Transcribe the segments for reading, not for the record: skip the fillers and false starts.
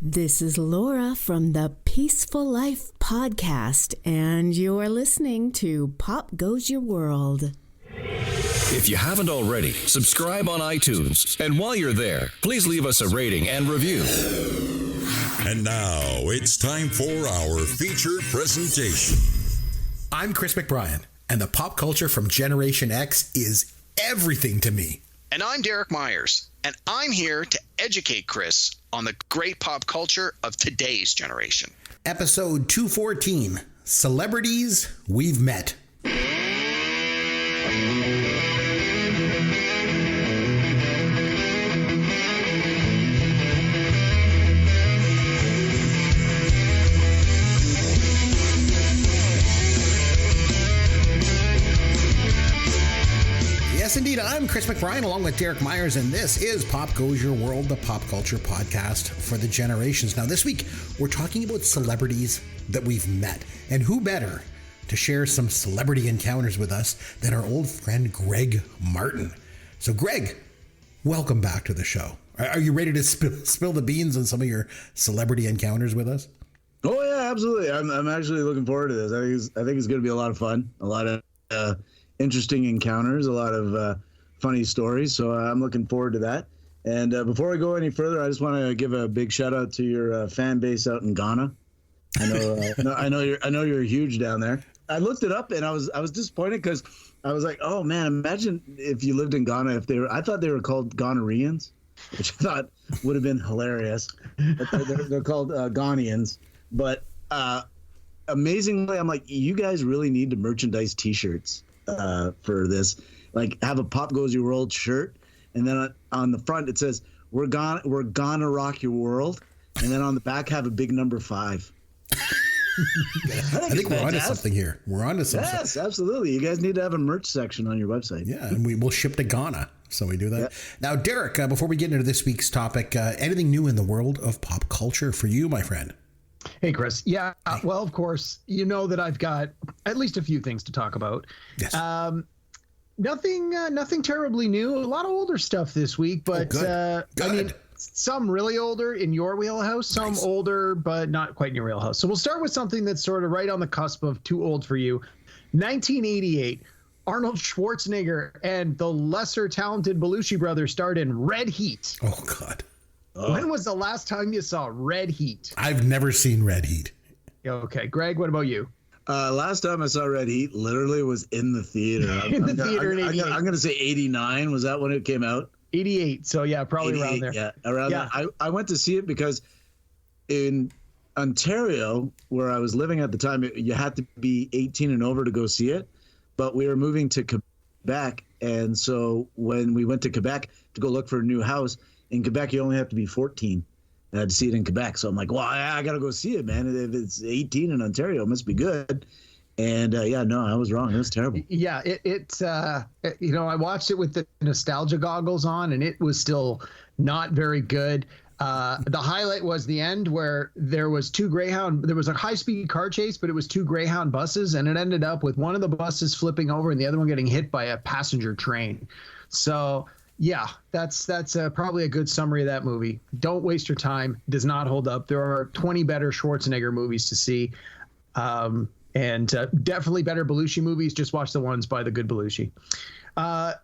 This is Laura from the Peaceful Life podcast, and you're listening to Pop Goes Your World. If you haven't already, subscribe on iTunes. And while you're there, please leave us a rating and review. And now it's time for our featured presentation. I'm Chris McBrien, and the pop culture from Generation X is everything to me. And I'm Derek Myers, and I'm here to educate Chris on the great pop culture of today's generation. Episode 214, Celebrities We've Met. Yes, indeed. I'm Chris McBrien, along with Derek Myers, and this is Pop Goes Your World, the pop culture podcast for the generations. Now, this week, we're talking about celebrities that we've met. And who better to share some celebrity encounters with us than our old friend Greg Martin. So, Greg, welcome back to the show. Are you ready to spill the beans on some of your celebrity encounters with us? Oh, yeah, absolutely. I'm actually looking forward to this. I think it's going to be a lot of fun, a lot of interesting encounters, a lot of funny stories. So I'm looking forward to that. And before I go any further, I just want to give a big shout out to your fan base out in Ghana. I know you're huge down there. I looked it up and I was disappointed because I was like, oh man, imagine if you lived in Ghana. I thought they were called Gonorrheans, which I thought would have been hilarious. But they're called Ghanaians. But amazingly, I'm like, you guys really need to merchandise T-shirts for this. Like, have a Pop Goes Your World shirt, and then on the front it says we're gonna rock your world, and then on the back have a big number 5. I think we're onto something here. We're onto something. Yes, absolutely. You guys need to have a merch section on your website. Yeah, and we will ship to Ghana, so we do that. Yeah. Now, Derek, before we get into this week's topic, anything new in the world of pop culture for you, my friend? Hey, Chris. Yeah, well, of course, you know that I've got at least a few things to talk about. Yes. Nothing terribly new. A lot of older stuff this week, but good. I mean, some really older in your wheelhouse, some older, but not quite in your wheelhouse. So we'll start with something that's sort of right on the cusp of too old for you. 1988, Arnold Schwarzenegger and the lesser talented Belushi brothers starred in Red Heat. Oh, God. When was the last time you saw Red Heat? I've never seen Red Heat. Okay. Greg, what about you? Last time I saw Red Heat literally was in the theater. In 88. I'm going to say 89. Was that when it came out? 88. So, yeah, probably around there. Yeah, around there. I went to see it because in Ontario, where I was living at the time, you had to be 18 and over to go see it. But we were moving to Quebec. And so when we went to Quebec to go look for a new house, in Quebec, you only have to be 14. I had to see it in Quebec. So I'm like, well, I got to go see it, man. If it's 18 in Ontario, it must be good. And I was wrong. It was terrible. Yeah, I watched it with the nostalgia goggles on, and it was still not very good. The highlight was the end where there was there was a high-speed car chase, but it was 2 Greyhound buses, and it ended up with one of the buses flipping over and the other one getting hit by a passenger train. So, yeah, that's probably a good summary of that movie. Don't waste your time. It does not hold up. There are 20 better Schwarzenegger movies to see. And definitely better Belushi movies. Just watch the ones by the good Belushi. A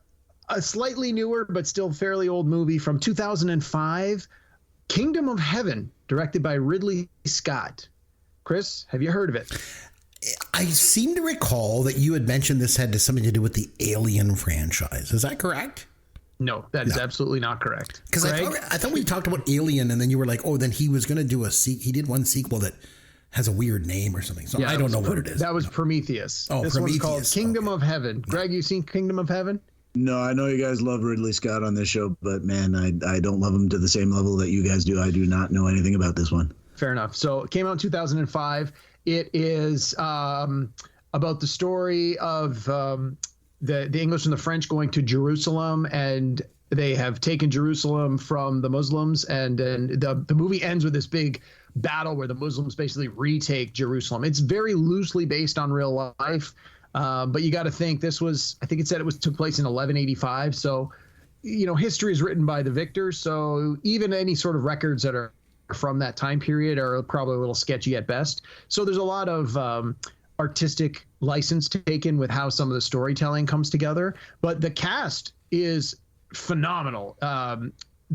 slightly newer but still fairly old movie from 2005, Kingdom of Heaven, directed by Ridley Scott. Chris, have you heard of it? I seem to recall that you had mentioned this had something to do with the Alien franchise. Is that correct? No, that is absolutely not correct. Because I thought we talked about Alien, and then you were like, oh, then he was going to do he did one sequel that has a weird name or something. So yeah, I don't know what it is. That was Prometheus. Oh, this Prometheus. One's called Kingdom of Heaven. Greg, you seen Kingdom of Heaven? No, I know you guys love Ridley Scott on this show, but man, I don't love him to the same level that you guys do. I do not know anything about this one. Fair enough. So it came out in 2005. It is about the story of the English and the French going to Jerusalem, and they have taken Jerusalem from the Muslims, and the movie ends with this big battle where the Muslims basically retake Jerusalem. It's very loosely based on real life, but you got to think this was, I think it said took place in 1185. So, history is written by the victor. So even any sort of records that are from that time period are probably a little sketchy at best. So there's a lot of artistic license taken with how some of the storytelling comes together. But the cast is phenomenal.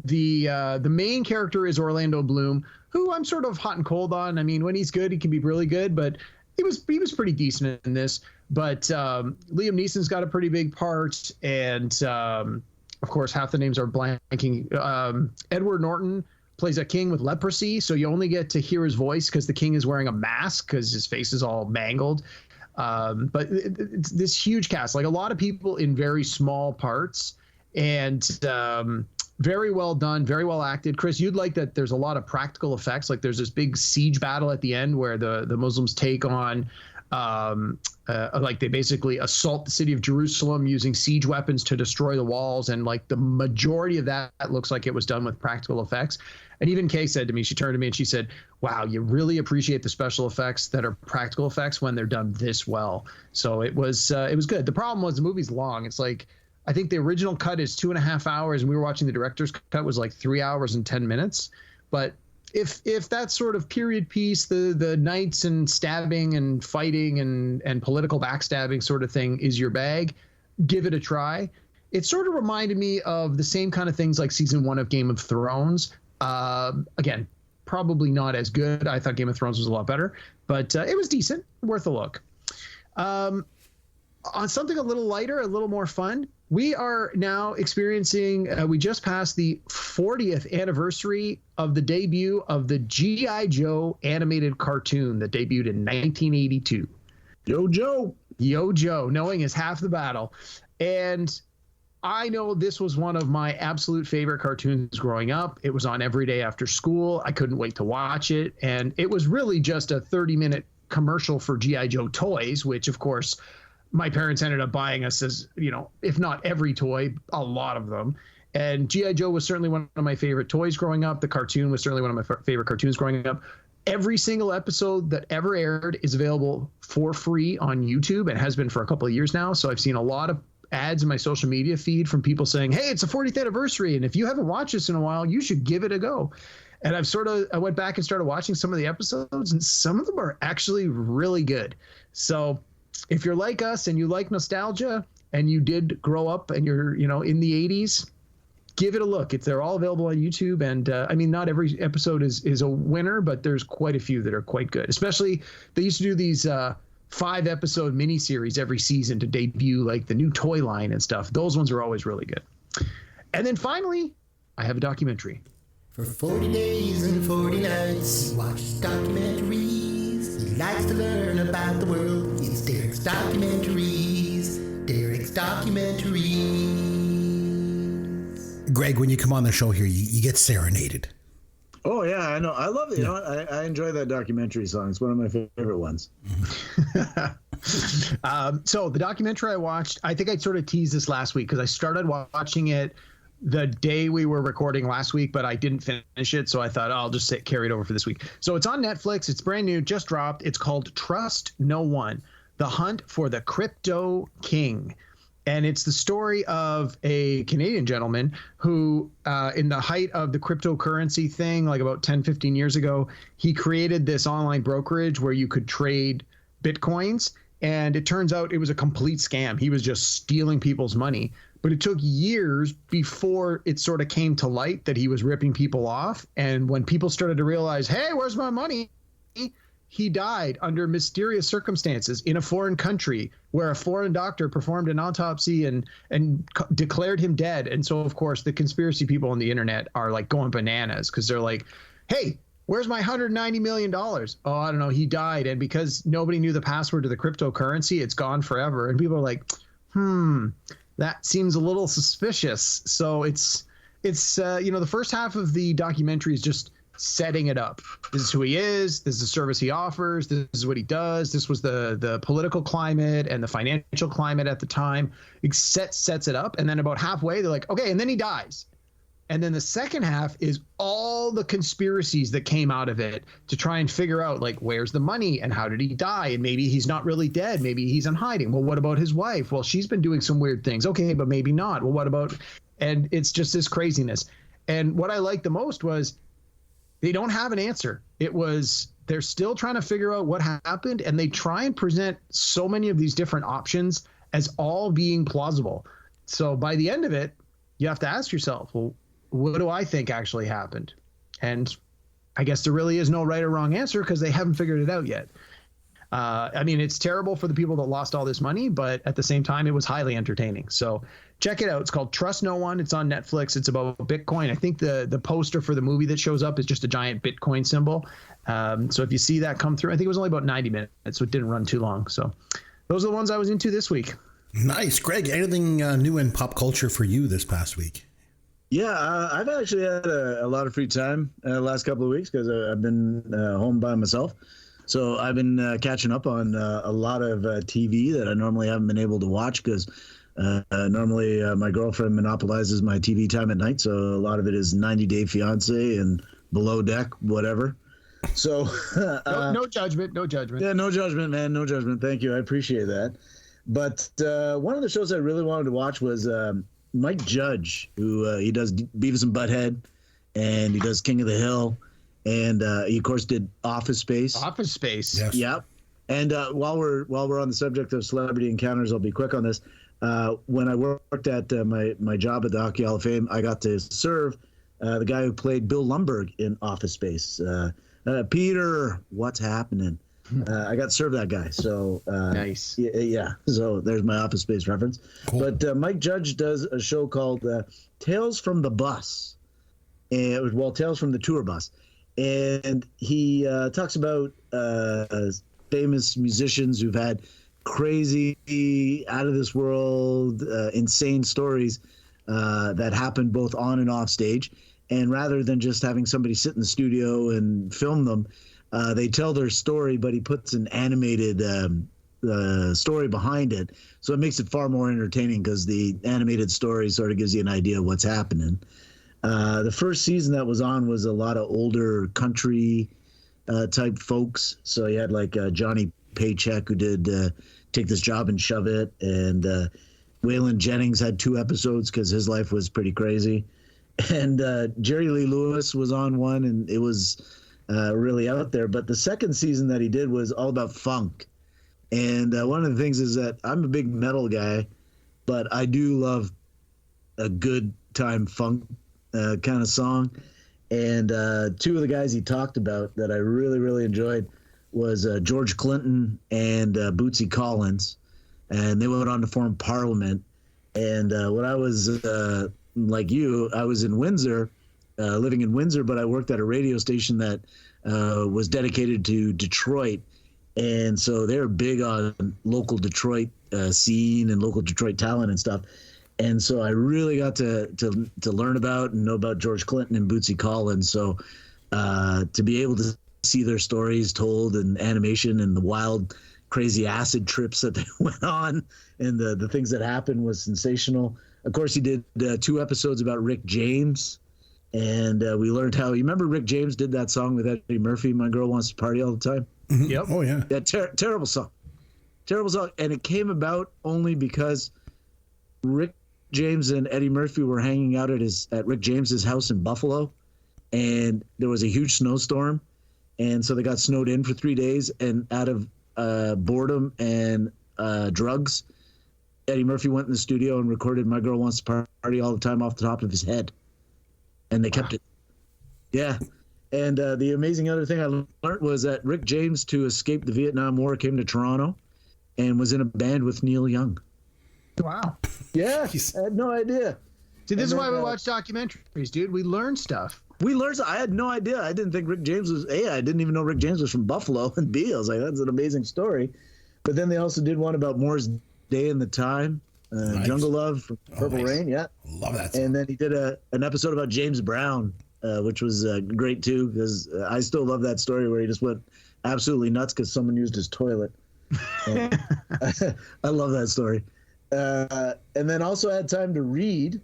The main character is Orlando Bloom, who I'm sort of hot and cold on. I mean, when he's good, he can be really good, but he was pretty decent in this. But Liam Neeson's got a pretty big part, and of course, half the names are blanking. Edward Norton plays a king with leprosy, so you only get to hear his voice because the king is wearing a mask because his face is all mangled. But it's this huge cast, like a lot of people in very small parts, and very well done, very well acted. Chris, you'd like that there's a lot of practical effects. Like there's this big siege battle at the end where the Muslims take on, like they basically assault the city of Jerusalem using siege weapons to destroy the walls. And like the majority of that looks like it was done with practical effects. And even Kay said to me, she turned to me and she said, wow, you really appreciate the special effects that are practical effects when they're done this well. So it was good. The problem was the movie's long. It's like, I think the original cut is 2.5 hours, and we were watching the director's cut was like 3 hours and 10 minutes. But if that sort of period piece, the knights and stabbing and fighting and political backstabbing sort of thing is your bag, give it a try. It sort of reminded me of the same kind of things like season 1 of Game of Thrones. Again, probably not as good. I thought Game of Thrones was a lot better, but it was decent, worth a look. On something a little lighter, a little more fun, we are now experiencing, we just passed the 40th anniversary of the debut of the G.I. Joe animated cartoon that debuted in 1982. Yo, Joe. Yo, Joe. Knowing is half the battle. And I know this was one of my absolute favorite cartoons growing up. It was on every day after school. I couldn't wait to watch it. And it was really just a 30-minute commercial for G.I. Joe toys, which, of course, my parents ended up buying us as, you know, if not every toy, a lot of them. And G.I. Joe was certainly one of my favorite toys growing up. The cartoon was certainly one of my favorite cartoons growing up. Every single episode that ever aired is available for free on YouTube and has been for a couple of years now. So I've seen a lot of ads in my social media feed from people saying, hey, it's a 40th anniversary, and if you haven't watched this in a while, you should give it a go. And I went back and started watching some of the episodes, and some of them are actually really good. So if you're like us and you like nostalgia and you did grow up and you're, you know, in the 80s, give it a look. They're all available on YouTube. And I mean, not every episode is a winner, but there's quite a few that are quite good. Especially they used to do these 5-episode miniseries every season to debut like the new toy line and stuff. Those ones are always really good. And then finally, I have a documentary. For 40 days and 40 nights, he watches documentaries. He likes to learn about the world. It's Derek's Documentaries. Derek's Documentaries. Greg, when you come on the show here, you get serenaded. Oh, yeah, I know. I love it. You know what? I enjoy that documentary song. It's one of my favorite ones. So the documentary I watched, I think I sort of teased this last week because I started watching it the day we were recording last week, but I didn't finish it. So I thought, I'll just carry it over for this week. So it's on Netflix. It's brand new, just dropped. It's called Trust No One: The Hunt for the Crypto King. And it's the story of a Canadian gentleman who, in the height of the cryptocurrency thing, like about 10, 15 years ago, he created this online brokerage where you could trade Bitcoins. And it turns out it was a complete scam. He was just stealing people's money. But it took years before it sort of came to light that he was ripping people off. And when people started to realize, hey, where's my money? He died under mysterious circumstances in a foreign country where a foreign doctor performed an autopsy and declared him dead. And so, of course, the conspiracy people on the internet are like going bananas because they're like, hey, where's my $190 million? Oh, I don't know. He died. And because nobody knew the password to the cryptocurrency, it's gone forever. And people are like, that seems a little suspicious. So it's the first half of the documentary is just setting it up. This is who he is. This is the service he offers. This is what he does. This was the political climate and the financial climate at the time. It sets it up. And then about halfway, they're like, okay, and then he dies. And then the second half is all the conspiracies that came out of it to try and figure out, like, where's the money and how did he die? And maybe he's not really dead. Maybe he's in hiding. Well, what about his wife? Well, she's been doing some weird things. Okay, but maybe not. Well, what about? And it's just this craziness. And what I liked the most was they don't have an answer. They're still trying to figure out what happened, and they try and present so many of these different options as all being plausible. So by the end of it, you have to ask yourself, well, what do I think actually happened? And I guess there really is no right or wrong answer because they haven't figured it out yet. I mean, it's terrible for the people that lost all this money, but at the same time, it was highly entertaining. So check it out. It's called Trust No One. It's on Netflix. It's about Bitcoin. I think the poster for the movie that shows up is just a giant Bitcoin symbol. So if you see that come through, I think it was only about 90 minutes, so it didn't run too long. So those are the ones I was into this week. Nice. Greg, anything new in pop culture for you this past week? Yeah, I've actually had a lot of free time the last couple of weeks because I've been home by myself. So I've been catching up on a lot of TV that I normally haven't been able to watch because normally my girlfriend monopolizes my TV time at night. So a lot of it is 90 Day Fiance and Below Deck, whatever. So no judgment. Yeah, no judgment, man. No judgment. Thank you. I appreciate that. But one of the shows I really wanted to watch was Mike Judge, who he does Beavis and Butthead, and he does King of the Hill. And he, of course, did Office Space. Office Space. Yes. Yep. And while we're on the subject of celebrity encounters, I'll be quick on this. When I worked at my job at the Hockey Hall of Fame, I got to serve the guy who played Bill Lumbergh in Office Space. Peter, what's happening? I got to serve that guy. So nice. Yeah. So there's my Office Space reference. Cool. But Mike Judge does a show called Tales from the Bus. Tales from the Tour Bus. And he talks about famous musicians who've had crazy, out of this world, insane stories that happen both on and off stage. And rather than just having somebody sit in the studio and film them, they tell their story, but he puts an animated story behind it. So it makes it far more entertaining because the animated story sort of gives you an idea of what's happening. The first season that was on was a lot of older country type folks. So you had like Johnny Paycheck, who did Take This Job and Shove It. And Waylon Jennings had 2 episodes because his life was pretty crazy. And Jerry Lee Lewis was on one, and it was really out there. But the second season that he did was all about funk. And one of the things is that I'm a big metal guy, but I do love a good time funk kind of song. And 2 of the guys he talked about that I really, really enjoyed was George Clinton and Bootsy Collins. And they went on to form Parliament. And when I was like you, I was in Windsor, living in Windsor, but I worked at a radio station that was dedicated to Detroit. And so they're big on local Detroit scene and local Detroit talent and stuff. And so I really got to learn about and know about George Clinton and Bootsy Collins. So to be able to see their stories told in animation and the wild, crazy acid trips that they went on and the things that happened was sensational. Of course, he did 2 episodes about Rick James. And we learned how, you remember Rick James did that song with Eddie Murphy, My Girl Wants to Party All the Time? Mm-hmm. Yep. Oh, yeah. Yeah, terrible song. Terrible song. And it came about only because Rick James and Eddie Murphy were hanging out at Rick James's house in Buffalo, and there was a huge snowstorm, and so they got snowed in for 3 days. And out of boredom and drugs, Eddie Murphy went in the studio and recorded "My Girl Wants to Party All the Time" off the top of his head, and they kept it. Yeah. And the amazing other thing I learned was that Rick James, to escape the Vietnam War, came to Toronto and was in a band with Neil Young. Wow. Yeah, I had no idea. See, this is why we watch documentaries, dude. We learn stuff. I had no idea. I didn't think Rick James was, I didn't even know Rick James was from Buffalo, and B, I was like, that's an amazing story. But then they also did one about Moore's Day and the Time, nice. Jungle Love from Purple Rain, yeah. Love that song. And then he did an episode about James Brown, which was great too, because I still love that story where he just went absolutely nuts because someone used his toilet. I love that story. And then also had time to read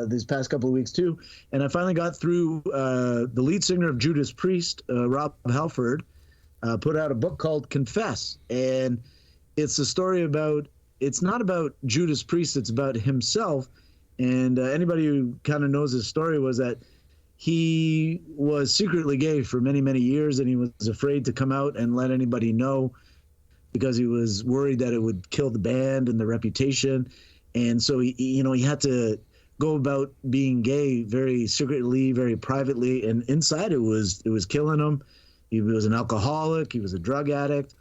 these past couple of weeks too, and I finally got through the lead singer of Judas Priest, Rob Halford, put out a book called Confess, and it's a story about, it's not about Judas Priest, it's about himself. And anybody who kind of knows his story was that he was secretly gay for many, many years, and he was afraid to come out and let anybody know because he was worried that it would kill the band and the reputation. And so he had to go about being gay very secretly, very privately, and inside it was killing him. He was an alcoholic. He was a drug addict.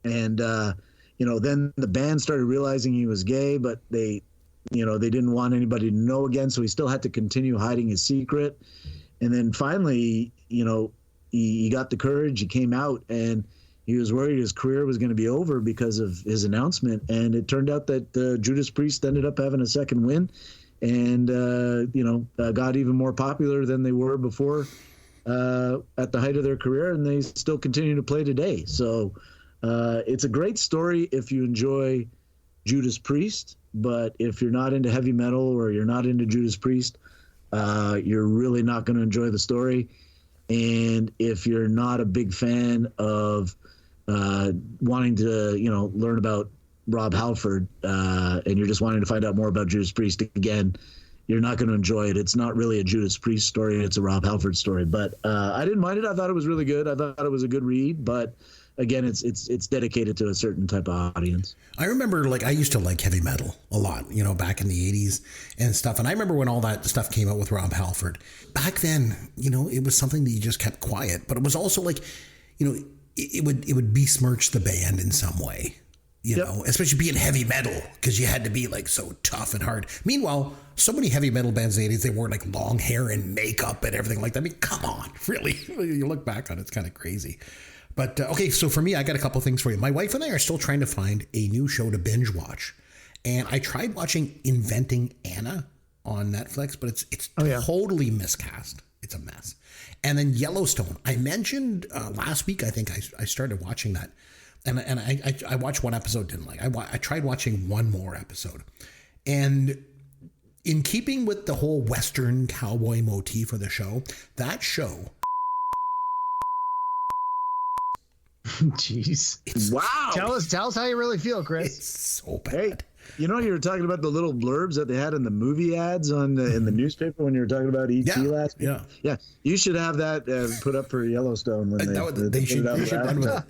And, then the band started realizing he was gay, but they didn't want anybody to know again. So he still had to continue hiding his secret. And then finally, he got the courage. He came out, and he was worried his career was going to be over because of his announcement. And it turned out that Judas Priest ended up having a second win and, got even more popular than they were before at the height of their career. And they still continue to play today. So it's a great story if you enjoy Judas Priest. But if you're not into heavy metal or you're not into Judas Priest, you're really not going to enjoy the story. And if you're not a big fan of wanting to, learn about Rob Halford and you're just wanting to find out more about Judas Priest again, you're not going to enjoy it. It's not really a Judas Priest story. It's a Rob Halford story. But I didn't mind it. I thought it was really good. I thought it was a good read. But again, it's dedicated to a certain type of audience. I remember, I used to like heavy metal a lot, back in the 80s and stuff. And I remember when all that stuff came out with Rob Halford. Back then, it was something that you just kept quiet. But it was also it would besmirch the band in some way, especially being heavy metal, because you had to be so tough and hard. Meanwhile, so many heavy metal bands in the 80s, they wore long hair and makeup and everything like that. I mean, come on, really? You look back on it, it's kind of crazy. But okay, so for me, I got a couple things for you. My wife and I are still trying to find a new show to binge watch. And I tried watching Inventing Anna on Netflix, but it's totally miscast. It's a mess. And then Yellowstone. I mentioned last week, I think I started watching that. And I watched one episode, didn't like. I tried watching one more episode. And in keeping with the whole Western cowboy motif of the show, that show... Jeez. Wow. Tell us how you really feel, Chris. It's so bad. Hey, you were talking about the little blurbs that they had in the movie ads in the newspaper when you were talking about E.T. last week? Yeah. You should have that put up for Yellowstone when they should run with it.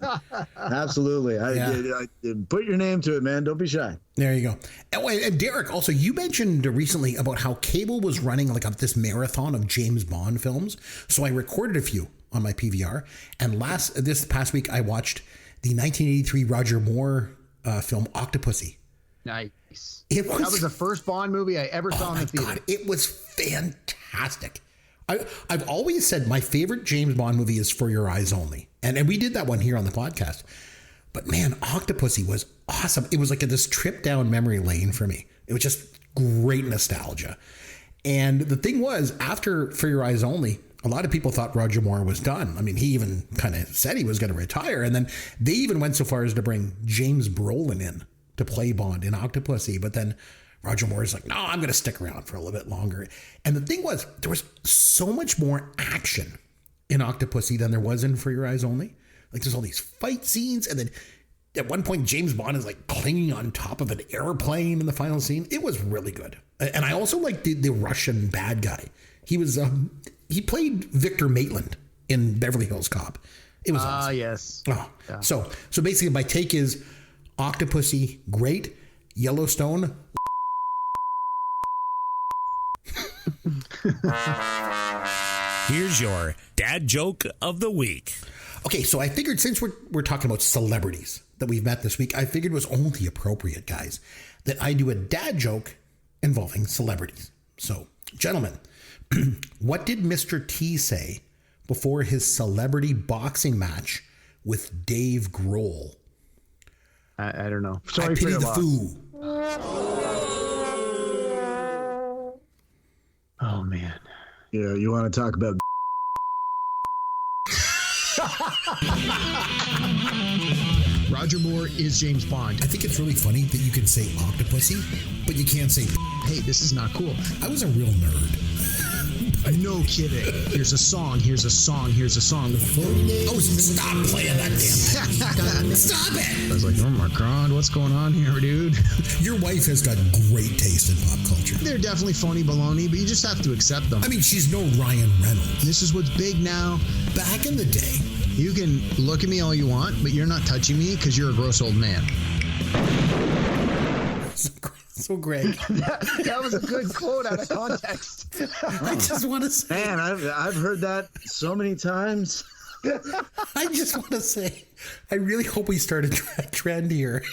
Absolutely. I put your name to it, man. Don't be shy. There you go. And Derek, also, you mentioned recently about how cable was running this marathon of James Bond films. So I recorded a few on my PVR. And this past week, I watched the 1983 Roger Moore film Octopussy. Nice. That was the first Bond movie I ever saw in the theater. God, it was fantastic. I've always said my favorite James Bond movie is For Your Eyes Only. And we did that one here on the podcast. But man, Octopussy was awesome. It was this trip down memory lane for me. It was just great nostalgia. And the thing was, after For Your Eyes Only, a lot of people thought Roger Moore was done. I mean, he even kind of said he was going to retire. And then they even went so far as to bring James Brolin in to play Bond in Octopussy. But then Roger Moore's like, no, I'm going to stick around for a little bit longer. And the thing was, there was so much more action in Octopussy than there was in For Your Eyes Only. There's all these fight scenes. And then at one point, James Bond is clinging on top of an airplane in the final scene. It was really good. And I also liked the Russian bad guy. He was... he played Victor Maitland in Beverly Hills Cop. It was awesome. Yes. Oh. Yeah. So basically my take is Octopussy, great. Yellowstone. Here's your dad joke of the week. Okay, so I figured since we're talking about celebrities that we've met this week, I figured it was only appropriate, guys, that I do a dad joke involving celebrities. So, gentlemen, what did Mr. T say before his celebrity boxing match with Dave Grohl? I don't know. I pity the fool. Oh, man. Yeah, you want to talk about... Roger Moore is James Bond. I think it's really funny that you can say Octopussy, but you can't say... Hey, this is not cool. I was a real nerd. No kidding. Here's a song. Here's a song. Here's a song. Oh, stop playing that damn. Stop it! I was like, oh my God, what's going on here, dude? Your wife has got great taste in pop culture. They're definitely phony baloney, but you just have to accept them. I mean, she's no Ryan Reynolds. This is what's big now. Back in the day, You can look at me all you want, but you're not touching me because you're a gross old man. So Greg, that was a good quote out of context. I just want to say, Man, I've heard that so many times. I just want to say, I really hope we start a trend here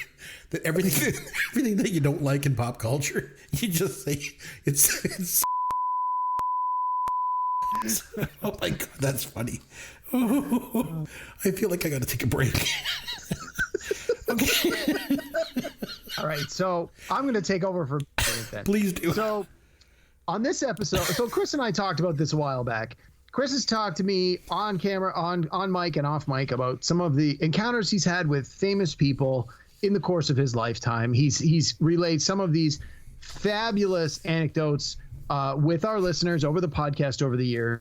that everything that you don't like in pop culture, you just say it's oh my God, that's funny. Oh, I feel like I got to take a break. Okay. All right, so I'm going to take over for then. Please do. So on this episode, so Chris and I talked about this a while back. Chris has talked to me on camera, on mic and off mic about some of the encounters he's had with famous people in the course of his lifetime. He's relayed some of these fabulous anecdotes with our listeners over the podcast over the years.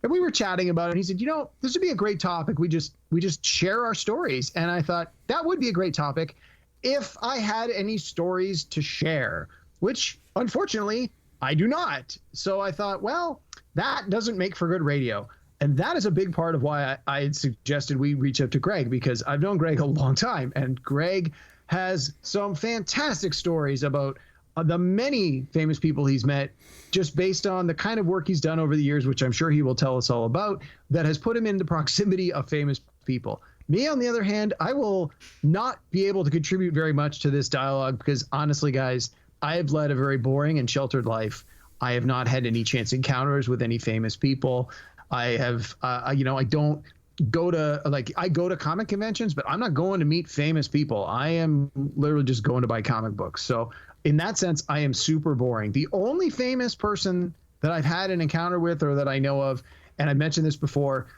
And we were chatting about it. And he said, this would be a great topic. We just share our stories. And I thought that would be a great topic if I had any stories to share, which unfortunately I do not. So I thought, well, that doesn't make for good radio. And that is a big part of why I had suggested we reach out to Greg, because I've known Greg a long time. And Greg has some fantastic stories about the many famous people he's met, just based on the kind of work he's done over the years, which I'm sure he will tell us all about, that has put him in the proximity of famous people. Me, on the other hand, I will not be able to contribute very much to this dialogue because, honestly, guys, I have led a very boring and sheltered life. I have not had any chance encounters with any famous people. I have, I don't go to, I go to comic conventions, but I'm not going to meet famous people. I am literally just going to buy comic books. So in that sense, I am super boring. The only famous person that I've had an encounter with, or that I know of, and I mentioned this before,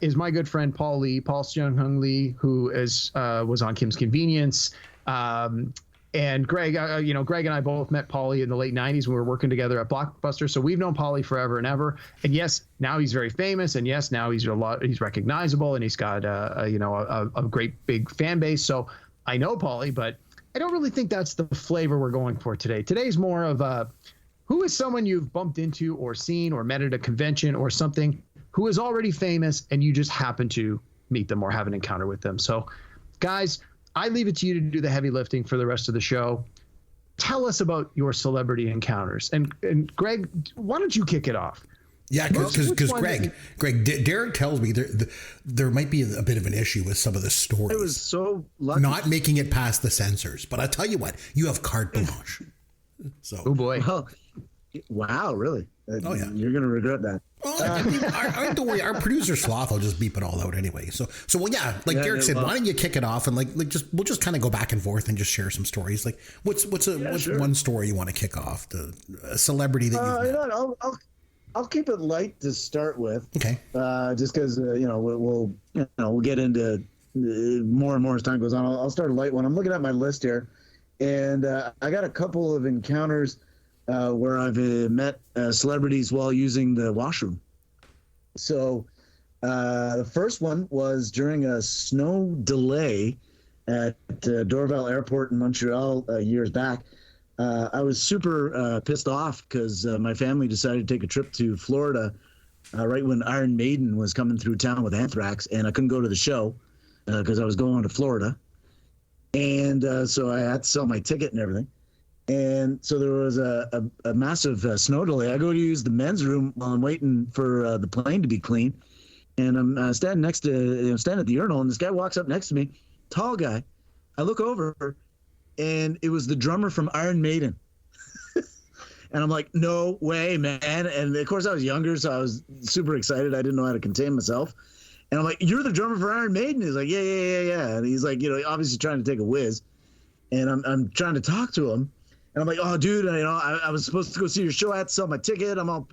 is my good friend Paul Seung-Hung Lee, who was on Kim's Convenience. And Greg, Greg and I both met Paulie in the late 90s when we were working together at Blockbuster. So we've known Paulie forever and ever. And yes, now he's very famous. And yes, now he's recognizable, and he's got a great big fan base. So I know Paulie, but I don't really think that's the flavor we're going for today. Today's more of who is someone you've bumped into or seen or met at a convention or something, who is already famous and you just happen to meet them or have an encounter with them. So guys, I leave it to you to do the heavy lifting for the rest of the show. Tell us about your celebrity encounters. And Greg, why don't you kick it off? Yeah, because Greg, Derek tells me there might be a bit of an issue with some of the stories. I was so lucky. Not making it past the censors. But I tell you what, you have carte blanche. So, oh boy. Well, wow, really? Oh yeah, you're gonna regret that. Well, don't worry. Our producer Sloth will just beep it all out anyway. So well, yeah. Like Derek said, why don't you kick it off and we'll just kind of go back and forth and just share some stories. Like what's sure. one story you want to kick off? A celebrity that you've met. I'll keep it light to start with. Okay. Just because we'll get into more and more as time goes on. I'll start a light one. I'm looking at my list here, and I got a couple of encounters where I've met celebrities while using the washroom. So the first one was during a snow delay at Dorval Airport in Montreal years back. I was super pissed off because my family decided to take a trip to Florida right when Iron Maiden was coming through town with Anthrax, and I couldn't go to the show because I was going to Florida. And so I had to sell my ticket and everything. And so there was a massive snow delay. I go to use the men's room while I'm waiting for the plane to be clean. And I'm standing at the urinal, and this guy walks up next to me, tall guy. I look over, and it was the drummer from Iron Maiden. And I'm like, no way, man. And of course I was younger, so I was super excited. I didn't know how to contain myself. And I'm like, you're the drummer for Iron Maiden? He's like, yeah. And he's like, obviously trying to take a whiz. And I'm trying to talk to him. And I'm like, oh, dude, I was supposed to go see your show. I had to sell my ticket. I'm all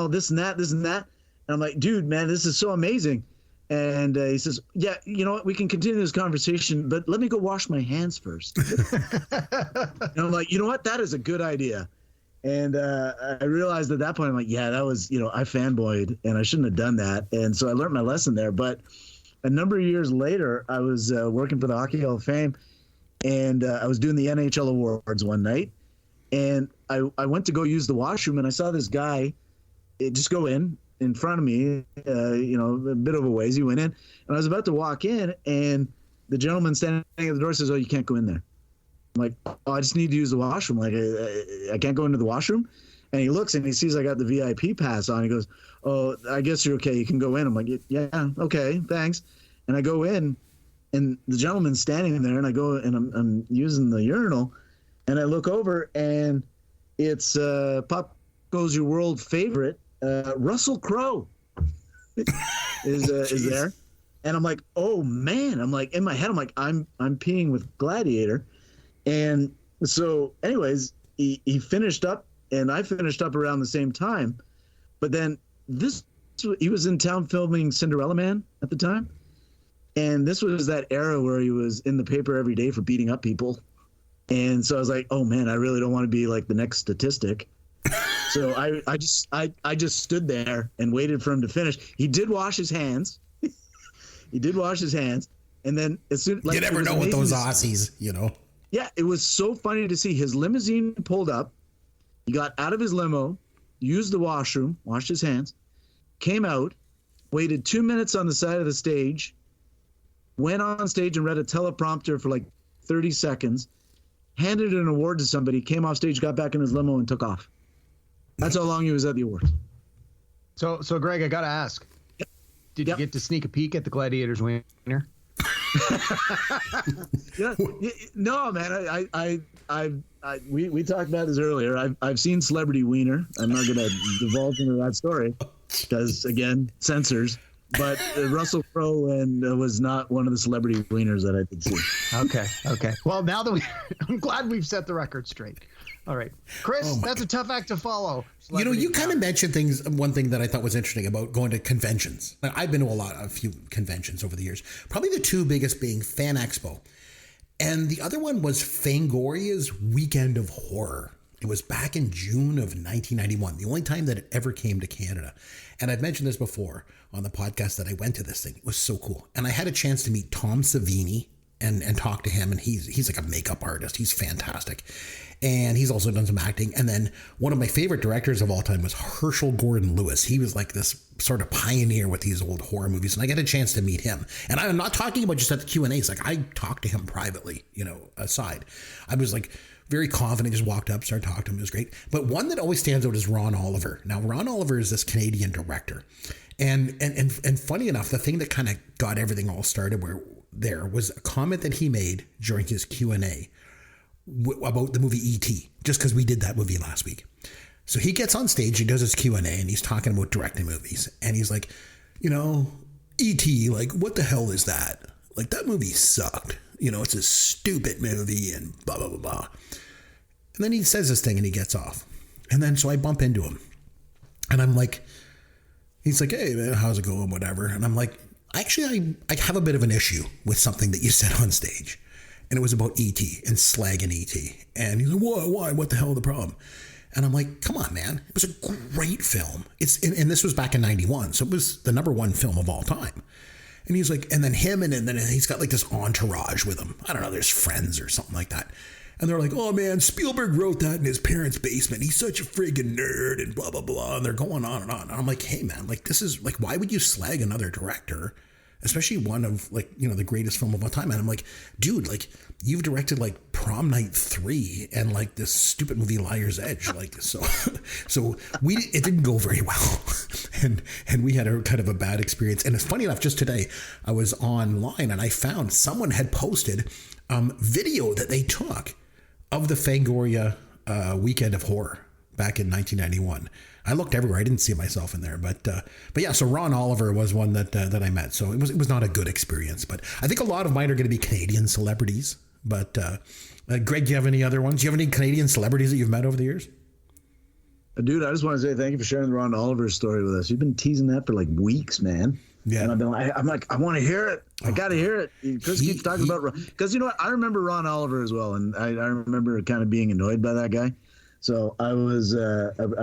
this and that. And I'm like, dude, man, this is so amazing. And he says, yeah, you know what? We can continue this conversation, but let me go wash my hands first. And I'm like, you know what? That is a good idea. And I realized at that point, I'm like, yeah, that was, I fanboyed and I shouldn't have done that. And so I learned my lesson there. But a number of years later, I was working for the Hockey Hall of Fame, and I was doing the NHL awards one night. And I went to go use the washroom, and I saw this guy just go in front of me, a bit of a ways. He went in, and I was about to walk in, and the gentleman standing at the door says, "Oh, you can't go in there." I'm like, "Oh, I just need to use the washroom. Like, I can't go into the washroom." And he looks and he sees I got the VIP pass on. He goes, "Oh, I guess you're okay. You can go in." I'm like, "Yeah, okay, thanks." And I go in, and the gentleman's standing there, and I go and I'm using the urinal, and I look over, and it's Pop Goes Your World favorite, Russell Crowe is there. And I'm like, "Oh man." I'm like, in my head, I'm like, I'm peeing with Gladiator. And so anyways, he finished up, and I finished up around the same time. But then he was in town filming Cinderella Man at the time. And this was that era where he was in the paper every day for beating up people. And so I was like, "Oh man, I really don't want to be like the next statistic." So I just stood there and waited for him to finish. He did wash his hands. And then as soon, you never know with those Aussies, Yeah, it was so funny to see. His limousine pulled up. He got out of his limo, used the washroom, washed his hands, came out, waited 2 minutes on the side of the stage, went on stage and read a teleprompter for like 30 seconds, handed an award to somebody, came off stage, got back in his limo, and took off. That's how long he was at the awards. So Greg, I got to ask, did you get to sneak a peek at the Gladiators winner? Yeah, no, man. We talked about this earlier. I've seen Celebrity Wiener. I'm not going to divulge into that story because, again, censors. But Russell Crowe was not one of the Celebrity Wieners that I did see. Okay. Well, now that I'm glad we've set the record straight. All right, Chris, that's a tough act to follow. You kind of mentioned things. One thing that I thought was interesting about going to conventions. Now, I've been to a few conventions over the years. Probably the two biggest being Fan Expo, and the other one was Fangoria's Weekend of Horror. It was back in June of 1991, the only time that it ever came to Canada. And I've mentioned this before on the podcast that I went to this thing. It was so cool, and I had a chance to meet Tom Savini and talk to him, and he's like a makeup artist. He's fantastic. And he's also done some acting. And then one of my favorite directors of all time was Herschel Gordon Lewis. He was like this sort of pioneer with these old horror movies. And I got a chance to meet him. And I'm not talking about just at the Q&As. Like, I talked to him privately, aside. I was like very confident, just walked up, started talking to him. It was great. But one that always stands out is Ron Oliver. Now, Ron Oliver is this Canadian director. And funny enough, the thing that kind of got everything all started there was a comment that he made during his Q&A about the movie E.T., just because we did that movie last week. So he gets on stage, he does his Q&A, and he's talking about directing movies. And he's like, E.T., like, what the hell is that? Like, that movie sucked. It's a stupid movie and blah, blah, blah, blah. And then he says this thing and he gets off. And then so I bump into him. And I'm like, he's like, "Hey, man, how's it going?" Whatever. And I'm like, actually, I have a bit of an issue with something that you said on stage. And it was about E.T. and slagging E.T. And he's like, "Why? What the hell is the problem?" And I'm like, "Come on, man. It was a great film." And this was back in 91. So it was the #1 film of all time. And he's like, and then him, and then he's got like this entourage with him. I don't know, there's friends or something like that. And they're like, "Oh man, Spielberg wrote that in his parents' basement. He's such a friggin' nerd," and blah, blah, blah. And they're going on and on. And I'm like, "Hey man, like this is like, why would you slag another director? Especially one of like, the greatest film of all time." And I'm like, "Dude, like you've directed like Prom Night 3 and like this stupid movie Liar's Edge." Like, so it didn't go very well. And we had a kind of a bad experience. And it's funny enough, just today I was online and I found someone had posted video that they took of the Fangoria Weekend of Horror back in 1991. I looked everywhere. I didn't see myself in there, but yeah. So Ron Oliver was one that I met. So it was not a good experience. But I think a lot of mine are going to be Canadian celebrities. But Greg, do you have any other ones? Do you have any Canadian celebrities that you've met over the years? Dude, I just want to say thank you for sharing the Ron Oliver story with us. You've been teasing that for like weeks, man. Yeah. And I'm like, I want to hear it. I got to hear it. Chris keeps talking about, because you know what? I remember Ron Oliver as well. And I remember kind of being annoyed by that guy. So I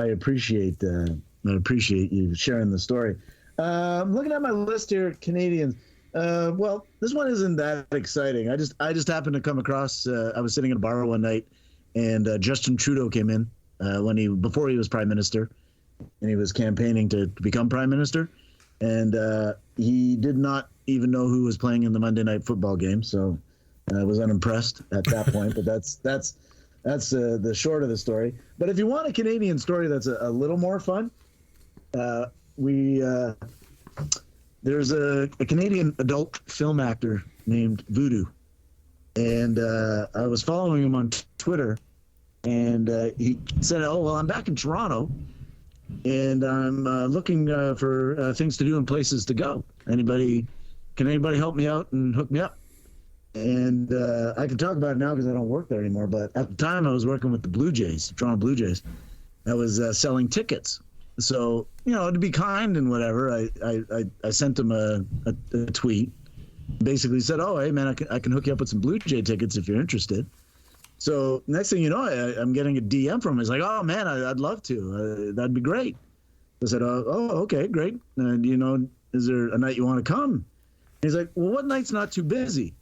appreciate you sharing the story. I'm looking at my list here, Canadians. Well, this one isn't that exciting. I just happened to come across. I was sitting at a bar one night, and Justin Trudeau came in before he was prime minister, and he was campaigning to become prime minister, and he did not even know who was playing in the Monday Night Football game. So I was unimpressed at that point. But that's the short of the story. But if you want a Canadian story that's a little more fun, there's a Canadian adult film actor named Voodoo, and I was following him on Twitter, and he said, "Oh well, I'm back in Toronto, and I'm looking for things to do and places to go. Can anybody help me out and hook me up?" And I can talk about it now because I don't work there anymore. But at the time, I was working with the Blue Jays, Toronto Blue Jays. I was selling tickets. So, to be kind and whatever, I sent him a tweet. Basically said, "Oh, hey, man, I can hook you up with some Blue Jay tickets if you're interested." So next thing you know, I'm getting a DM from him. He's like, "Oh, man, I'd love to. That'd be great." I said, "Oh, okay, great. Is there a night you want to come?" And he's like, "Well, what night's not too busy?"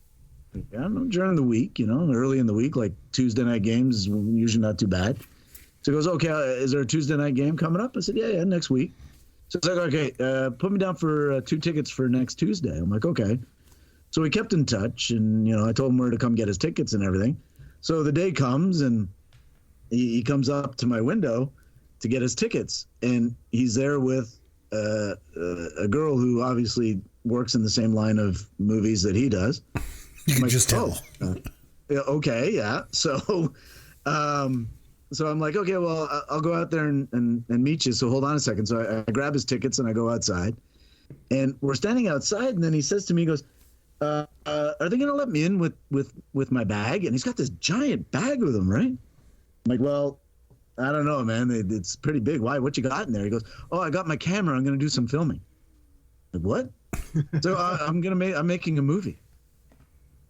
I don't know, during the week, early in the week, like Tuesday night games is usually not too bad. So he goes, "Okay, is there a Tuesday night game coming up?" I said, yeah, next week. So it's like, "Okay, put me down for 2 tickets for next Tuesday." I'm like, "Okay." So we kept in touch, and, I told him where to come get his tickets and everything. So the day comes, and he comes up to my window to get his tickets, and he's there with a girl who obviously works in the same line of movies that he does. You can just tell. Yeah, okay, yeah. So I'm like, "Okay, well, I'll go out there and meet you. So hold on a second." So I grab his tickets and I go outside, and we're standing outside. And then he says to me, he goes, "Are they going to let me in with my bag?" And he's got this giant bag with him, right? I'm like, "Well, I don't know, man. It's pretty big. Why? What you got in there?" He goes, "Oh, I got my camera. I'm going to do some filming." I'm like, "What?" So I'm making a movie.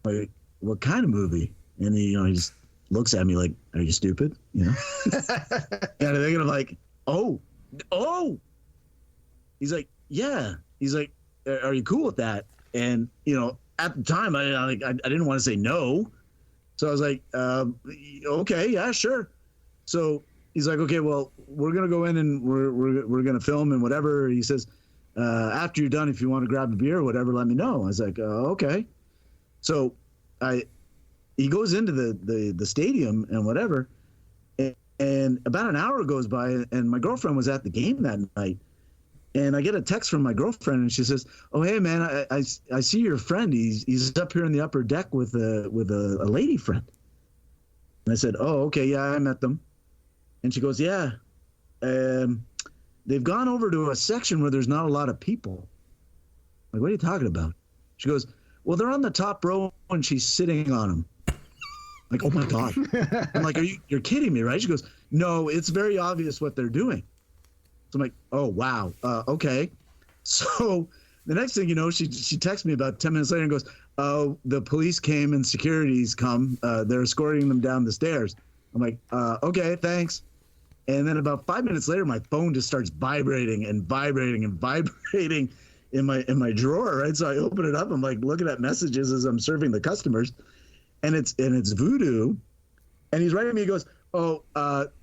Like, "What kind of movie?" And he just looks at me like, "Are you stupid?" And they're gonna like, oh. He's like, "Yeah." He's like, "Are you cool with that?" And at the time, I didn't want to say no, so I was like, "Okay, yeah, sure." So he's like, "Okay, well, we're gonna go in and we're gonna film and whatever." He says, "After you're done, if you want to grab a beer or whatever, let me know." I was like, "Okay." So he goes into the stadium and whatever, and about an hour goes by, and my girlfriend was at the game that night, and I get a text from my girlfriend, and she says, "Oh, hey, man, I see your friend. He's up here in the upper deck with a lady friend." And I said, "Oh, okay, yeah, I met them." And she goes, "Yeah, they've gone over to a section where there's not a lot of people." I'm like, "What are you talking about?" She goes, "Well, they're on the top row and she's sitting on them." I'm like, "Oh my God." I'm like, you're kidding me, right? She goes, "No, it's very obvious what they're doing." So I'm like, "Oh, wow. Okay." So the next thing you know, she texts me about 10 minutes later and goes, "Oh, the police came and security's come. They're escorting them down the stairs." I'm like, "Okay, thanks." And then about 5 minutes later, my phone just starts vibrating and vibrating and vibrating in my drawer, right? So I open it up. I'm like looking at messages as I'm serving the customers, and it's Voodoo, and he's writing me. He goes, "Oh,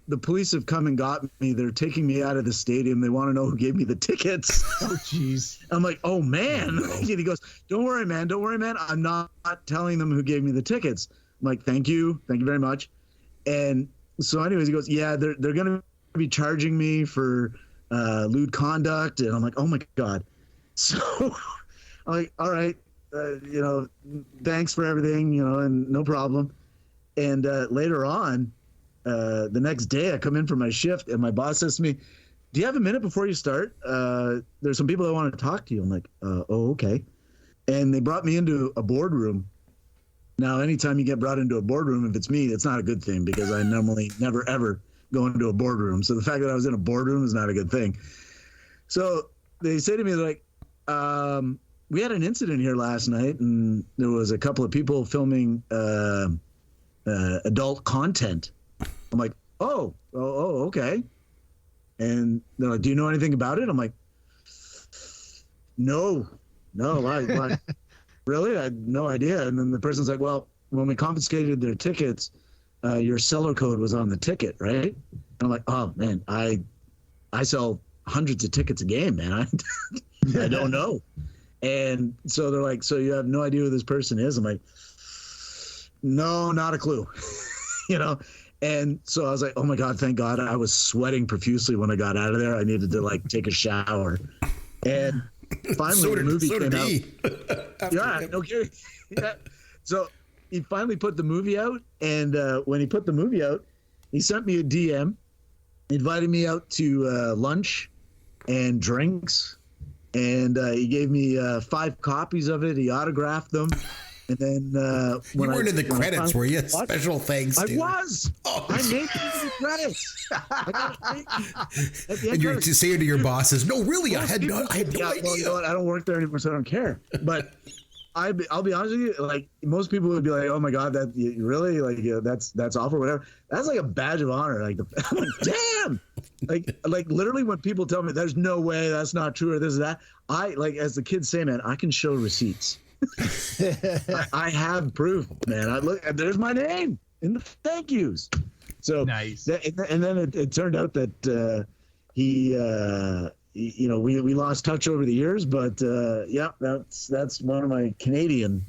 the police have come and got me. They're taking me out of the stadium. They want to know who gave me the tickets." Oh, jeez. I'm like, "Oh man." And he goes, Don't worry, man. I'm not telling them who gave me the tickets." I'm like, Thank you very much." And so, anyways, he goes, "Yeah, they're gonna be charging me for lewd conduct," and I'm like, "Oh my God." So I'm like, "All right, thanks for everything, and no problem." And later on, the next day, I come in for my shift, and my boss says to me, "Do you have a minute before you start? There's some people that want to talk to you." I'm like, "Oh, okay." And they brought me into a boardroom. Now, anytime you get brought into a boardroom, if it's me, it's not a good thing because I normally never, ever go into a boardroom. So the fact that I was in a boardroom is not a good thing. So they say to me, they're like, "We had an incident here last night, and there was a couple of people filming adult content." I'm like, okay. And they're like, do you know anything about it? I'm like, no, why? Really? I had no idea. And then the person's like, well, when we confiscated their tickets, your seller code was on the ticket, right? And I'm like, oh man, I sell hundreds of tickets a game, man. I don't know. And so they're like, so you have no idea who this person is? I'm like, no, not a clue. You know? And so I was like, oh my God, thank God. I was sweating profusely when I got out of there. I needed to like take a shower. And finally the movie came out. Yeah, no kidding. Yeah. So he finally put the movie out. And when he put the movie out, he sent me a DM, invited me out to lunch and drinks. And he gave me 5 copies of it. He autographed them. And then you weren't in the credits, were you? Special thanks. I was. Oh. I made the credits. And you're to say to your bosses, "No, really, I had no idea." Well, you know what? I don't work there anymore, so I don't care. But I'll be honest with you. Like most people would be like, "Oh my God, that really like that's awful, whatever." That's like a badge of honor. Like I'm like, damn. Like literally, when people tell me there's no way that's not true or this or that, I like as the kids say, man, I can show receipts. I have proof, man. I look, there's my name in the thank yous. So nice. And then it turned out that he we lost touch over the years, but yeah, that's one of my Canadian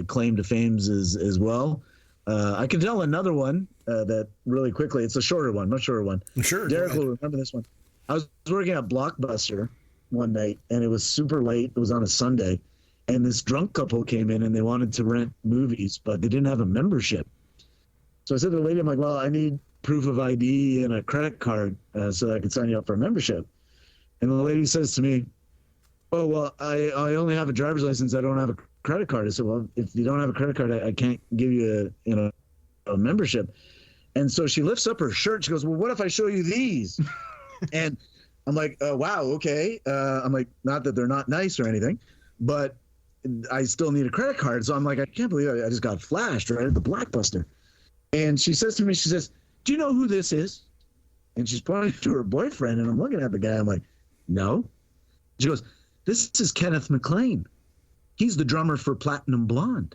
claim to fames as well. I can tell another one that really quickly. It's a shorter one, much shorter one. Sure. Derek will remember this one. I was working at Blockbuster one night, and it was super late. It was on a Sunday. And this drunk couple came in and they wanted to rent movies, but they didn't have a membership. So I said to the lady, I'm like, well, I need proof of ID and a credit card so that I can sign you up for a membership. And the lady says to me, oh, well, I only have a driver's license. I don't have a credit card. I said, well, if you don't have a credit card, I can't give you a membership. And so she lifts up her shirt. She goes, well, what if I show you these? And I'm like, wow, okay. I'm like, not that they're not nice or anything, but I still need a credit card. So I'm like, I can't believe I just got flashed right at the Blockbuster. And she says to me, she says, do you know who this is? And she's pointing to her boyfriend, and I'm looking at the guy. I'm like, no. She goes, this is Kenneth McLean. He's the drummer for Platinum Blonde.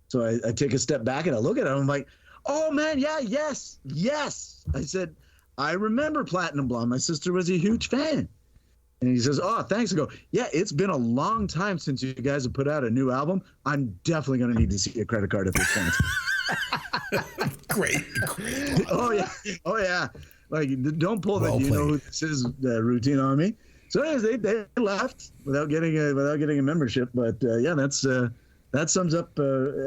So I take a step back and I look at him. I'm like, oh man, yeah, yes. I said, I remember Platinum Blonde. My sister was a huge fan. And he says, oh, thanks. I go, yeah, it's been a long time since you guys have put out a new album. I'm definitely going to need to see a credit card at this point. Great. Oh, yeah. Like, don't pull that, you know who this is routine on me. So anyways, they left without getting a membership. But, yeah, that sums up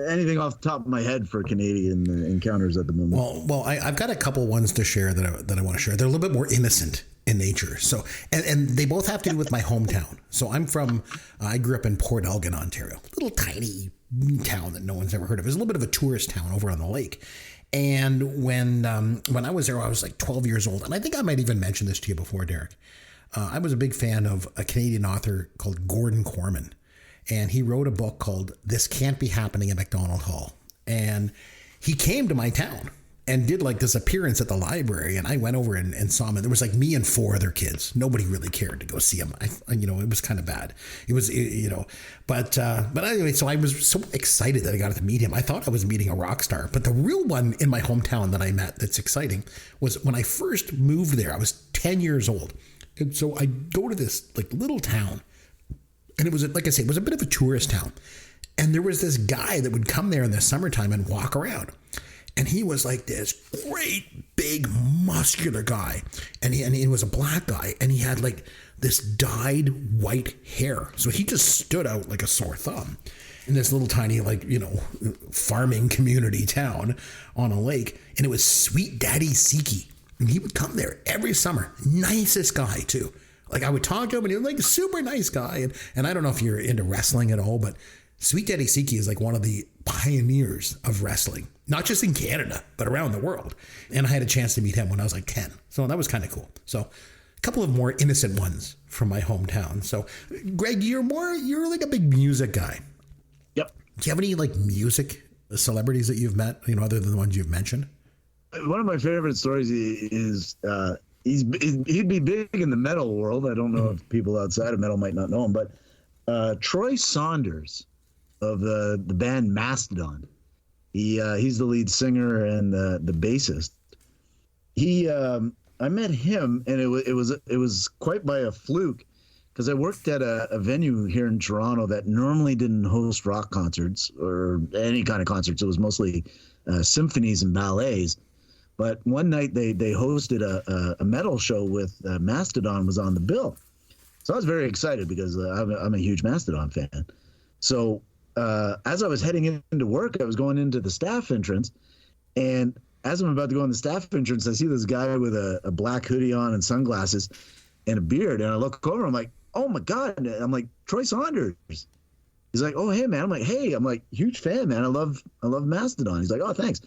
anything off the top of my head for Canadian encounters at the moment. Well, I've got a couple ones to share that I want to share. They're a little bit more innocent in nature. So, and they both have to do with my hometown. So I grew up in Port Elgin, Ontario, little tiny town that no one's ever heard of. It's a little bit of a tourist town over on the lake. And when I was there, I was like 12 years old. And I think I might even mention this to you before, Derek. I was a big fan of a Canadian author called Gordon Corman. And he wrote a book called This Can't Be Happening at MacDonald Hall. And he came to my town and did like this appearance at the library. And I went over and saw him. And there was like me and 4 other kids. Nobody really cared to go see him. It was kind of bad. It was, but anyway, so I was so excited that I got to meet him. I thought I was meeting a rock star. But the real one in my hometown that I met that's exciting was when I first moved there. I was 10 years old. And so I go to this like little town. And it was, like I say, it was a bit of a tourist town. And there was this guy that would come there in the summertime and walk around. And he was like this great, big, muscular guy. And he was a black guy. And he had like this dyed white hair. So he just stood out like a sore thumb in this little tiny, farming community town on a lake. And it was Sweet Daddy Siki. And he would come there every summer. Nicest guy, too. Like I would talk to him and he was like a super nice guy. And I don't know if you're into wrestling at all, but Sweet Daddy Siki is like one of the pioneers of wrestling, not just in Canada, but around the world. And I had a chance to meet him when I was like 10. So that was kind of cool. So a couple of more innocent ones from my hometown. So Greg, you're like a big music guy. Yep. Do you have any like music celebrities that you've met, other than the ones you've mentioned? one of my favorite stories is he'd be big in the metal world. I don't know if people outside of metal might not know him, but Troy Saunders of the band Mastodon. He's the lead singer and the bassist. I met him, and it was quite by a fluke, because I worked at a venue here in Toronto that normally didn't host rock concerts or any kind of concerts. It was mostly symphonies and ballets. But one night they hosted a metal show with Mastodon was on the bill. So I was very excited because I'm a huge Mastodon fan. So as I was heading into work, I was going into the staff entrance, and as I'm about to go in the staff entrance, I see this guy with a black hoodie on and sunglasses and a beard. And I look over, I'm like, oh my God. And I'm like, Troy Saunders. He's like, oh, hey, man. I'm like, hey, I'm like, huge fan, man. I love Mastodon. He's like, oh, thanks.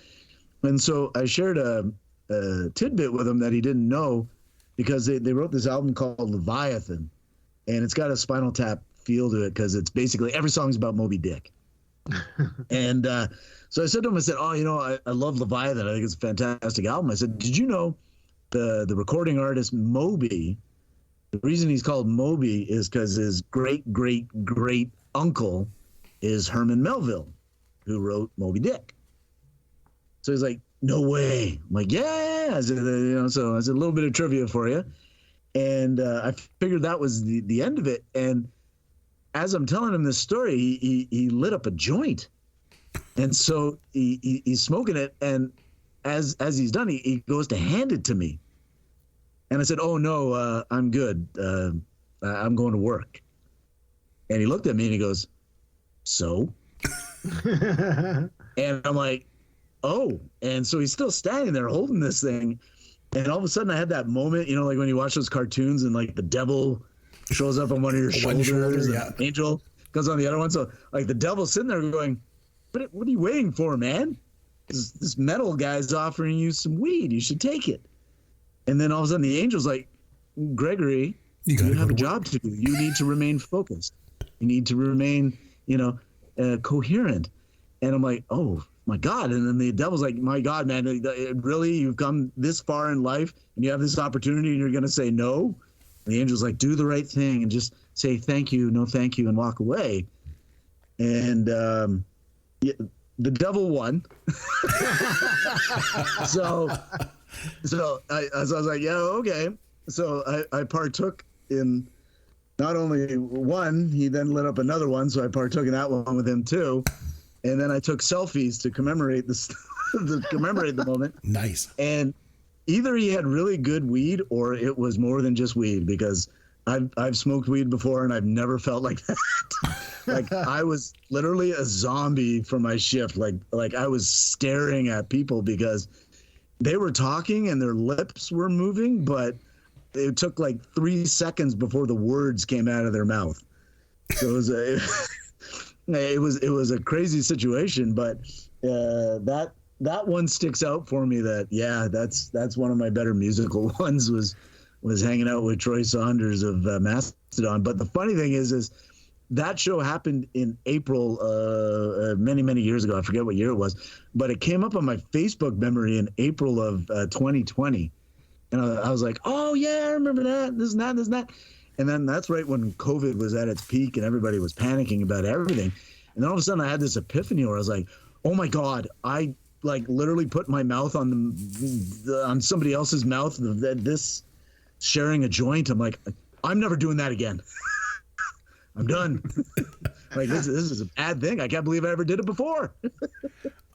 And so I shared a tidbit with him that he didn't know, because they wrote this album called Leviathan, and it's got a Spinal Tap feel to it, because it's basically every song's about Moby Dick. And so I said to him, I said, oh, I love Leviathan. I think it's a fantastic album. I said, did you know the recording artist Moby, the reason he's called Moby is because his great uncle is Herman Melville, who wrote Moby Dick. So he's like, no way. I'm like, yeah. I said, so I said, a little bit of trivia for you. And I figured that was the end of it. And as I'm telling him this story, he lit up a joint. And so he's smoking it. And as he's done, he goes to hand it to me. And I said, oh, no, I'm good. I'm going to work. And he looked at me and he goes, so? And I'm like, oh. And so he's still standing there holding this thing. And all of a sudden I had that moment, like when you watch those cartoons and like the devil shows up on one of your shoulders, and the angel goes on the other one. So like the devil's sitting there going, what are you waiting for, man? This metal guy's offering you some weed. You should take it. And then all of a sudden the angel's like, Gregory, you have a job to do. You need to remain focused. You need to remain, coherent. And I'm like, oh my God. And then the devil's like, my God, man, really? You've come this far in life and you have this opportunity and you're going to say no? And the angel's like, do the right thing and just say thank you, no thank you, and walk away. And the devil won. So I was like, yeah, okay. So I partook in not only one, he then lit up another one. So I partook in that one with him too. And then I took selfies to commemorate this, to commemorate the moment. Nice. And either he had really good weed or it was more than just weed, because I've smoked weed before and I've never felt like that. Like I was literally a zombie for my shift. Like I was staring at people because they were talking and their lips were moving, but it took like 3 seconds before the words came out of their mouth. So it was a crazy situation, but that one sticks out for me. That that's one of my better musical ones was hanging out with Troy Saunders of Mastodon. But the funny thing is that show happened in April many years ago. I forget what year it was, but it came up on my Facebook memory in April of 2020, and I was like, oh yeah, I remember that. This and that. And then that's right when COVID was at its peak and everybody was panicking about everything. And then all of a sudden I had this epiphany where I was like, oh my God, I like literally put my mouth on on somebody else's mouth, this sharing a joint. I'm like, I'm never doing that again. I'm done. Like this is a bad thing. I can't believe I ever did it before.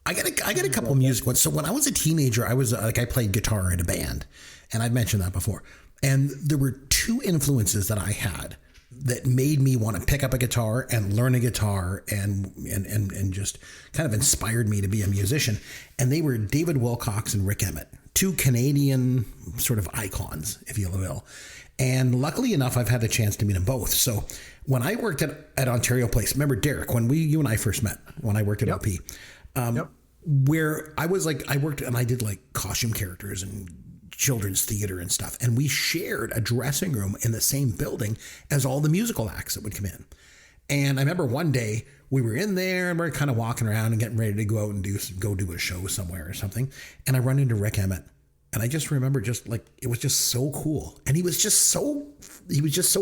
I got a couple of music ones. So when I was a teenager, I was I played guitar in a band, and I've mentioned that before. And there were two influences that I had that made me want to pick up a guitar and learn a guitar and just kind of inspired me to be a musician. And they were David Wilcox and Rick Emmett, two Canadian sort of icons, if you will. And luckily enough, I've had the chance to meet them both. So when I worked at Ontario Place, remember Derek, when you and I first met, when I worked at LP, where I worked and I did like costume characters and children's theater and stuff. And we shared a dressing room in the same building as all the musical acts that would come in. And I remember one day we were in there and we're kind of walking around and getting ready to go out and go do a show somewhere or something. And I run into Rick Emmett. And I just remember just like, it was just so cool. And he was just so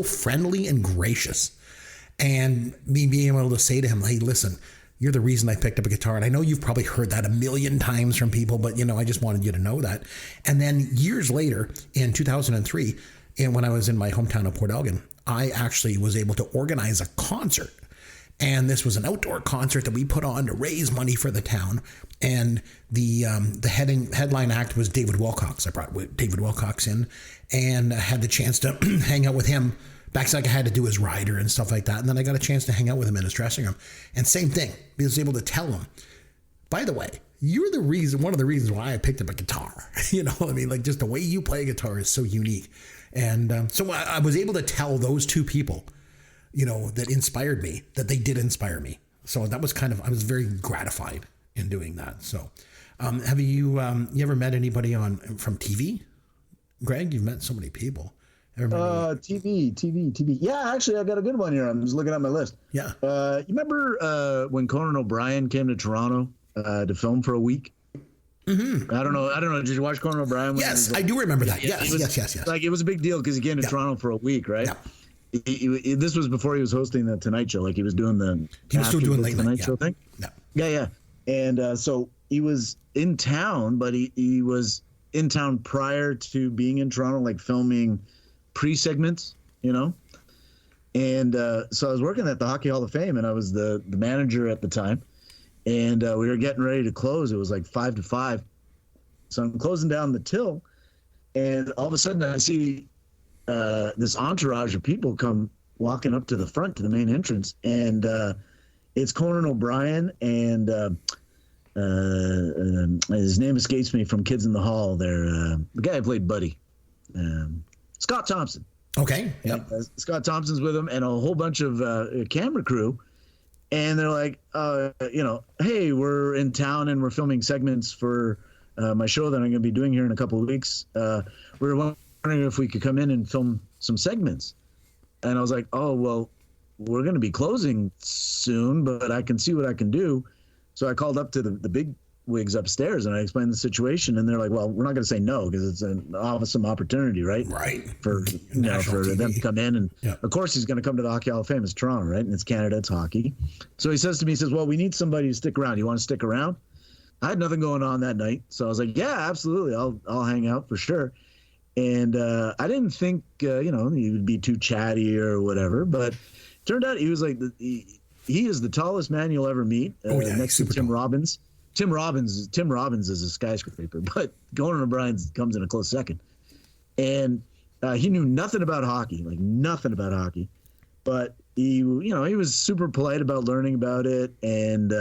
friendly and gracious. And me being able to say to him, hey, listen, you're the reason I picked up a guitar. And I know you've probably heard that a million times from people, but I just wanted you to know that. And then years later in 2003, and when I was in my hometown of Port Elgin, I actually was able to organize a concert. And this was an outdoor concert that we put on to raise money for the town. And the headline act was David Wilcox. I brought David Wilcox in and had the chance to hang out with him. Backstage, I had to do his rider and stuff like that. And then I got a chance to hang out with him in his dressing room. And same thing, I was able to tell him, by the way, you're one of the reasons why I picked up a guitar. Like just the way you play a guitar is so unique. And so I was able to tell those two people, that inspired me, that they did inspire me. So that was I was very gratified in doing that. So have you ever met anybody from TV? Greg, you've met so many people. TV. Yeah, actually, I got a good one here. I'm just looking at my list. Yeah. You remember when Conan O'Brien came to Toronto to film for a week? Mm-hmm. I don't know. Did you watch Conan O'Brien? Yes, I do remember that. Yes. Like it was a big deal because he came to Toronto for a week, right? Yeah. This was before he was hosting the Tonight Show. Like he was doing He was still doing late Tonight Show thing. Yeah. And so he was in town, but he was in town prior to being in Toronto, like filming pre-segments, And so I was working at the Hockey Hall of Fame, and I was the manager at the time. And we were getting ready to close. It was like 5 to 5. So I'm closing down the till, and all of a sudden I see this entourage of people come walking up to the front, to the main entrance. And it's Conan O'Brien and his name escapes me from Kids in the Hall. The guy who played Buddy, Scott Thompson. Okay. Yep. Scott Thompson's with him and a whole bunch of camera crew. And they're like, hey, we're in town and we're filming segments for my show that I'm going to be doing here in a couple of weeks. We're wondering if we could come in and film some segments. And I was like, oh, well, we're going to be closing soon, but I can see what I can do. So I called up to the big wigs upstairs and I explained the situation. And they're like, well, we're not going to say no because it's an awesome opportunity, right? Right. For them to come in. And of course, he's going to come to the Hockey Hall of Fame. It's Toronto, right? And it's Canada, it's hockey. So he says to me, well, we need somebody to stick around. You want to stick around? I had nothing going on that night. So I was like, yeah, absolutely. I'll hang out for sure. And I didn't think, he would be too chatty or whatever. But it turned out he was like, he is the tallest man you'll ever meet next to Tim Robbins. Tim Robbins is a skyscraper, but Conan O'Brien comes in a close second. And he knew nothing about hockey, but he was super polite about learning about it and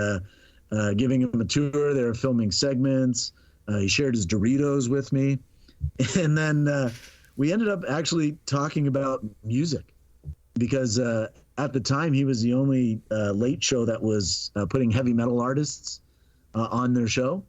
giving him a tour. They were filming segments. He shared his Doritos with me. And then we ended up actually talking about music because at the time he was the only late show that was putting heavy metal artists on their show.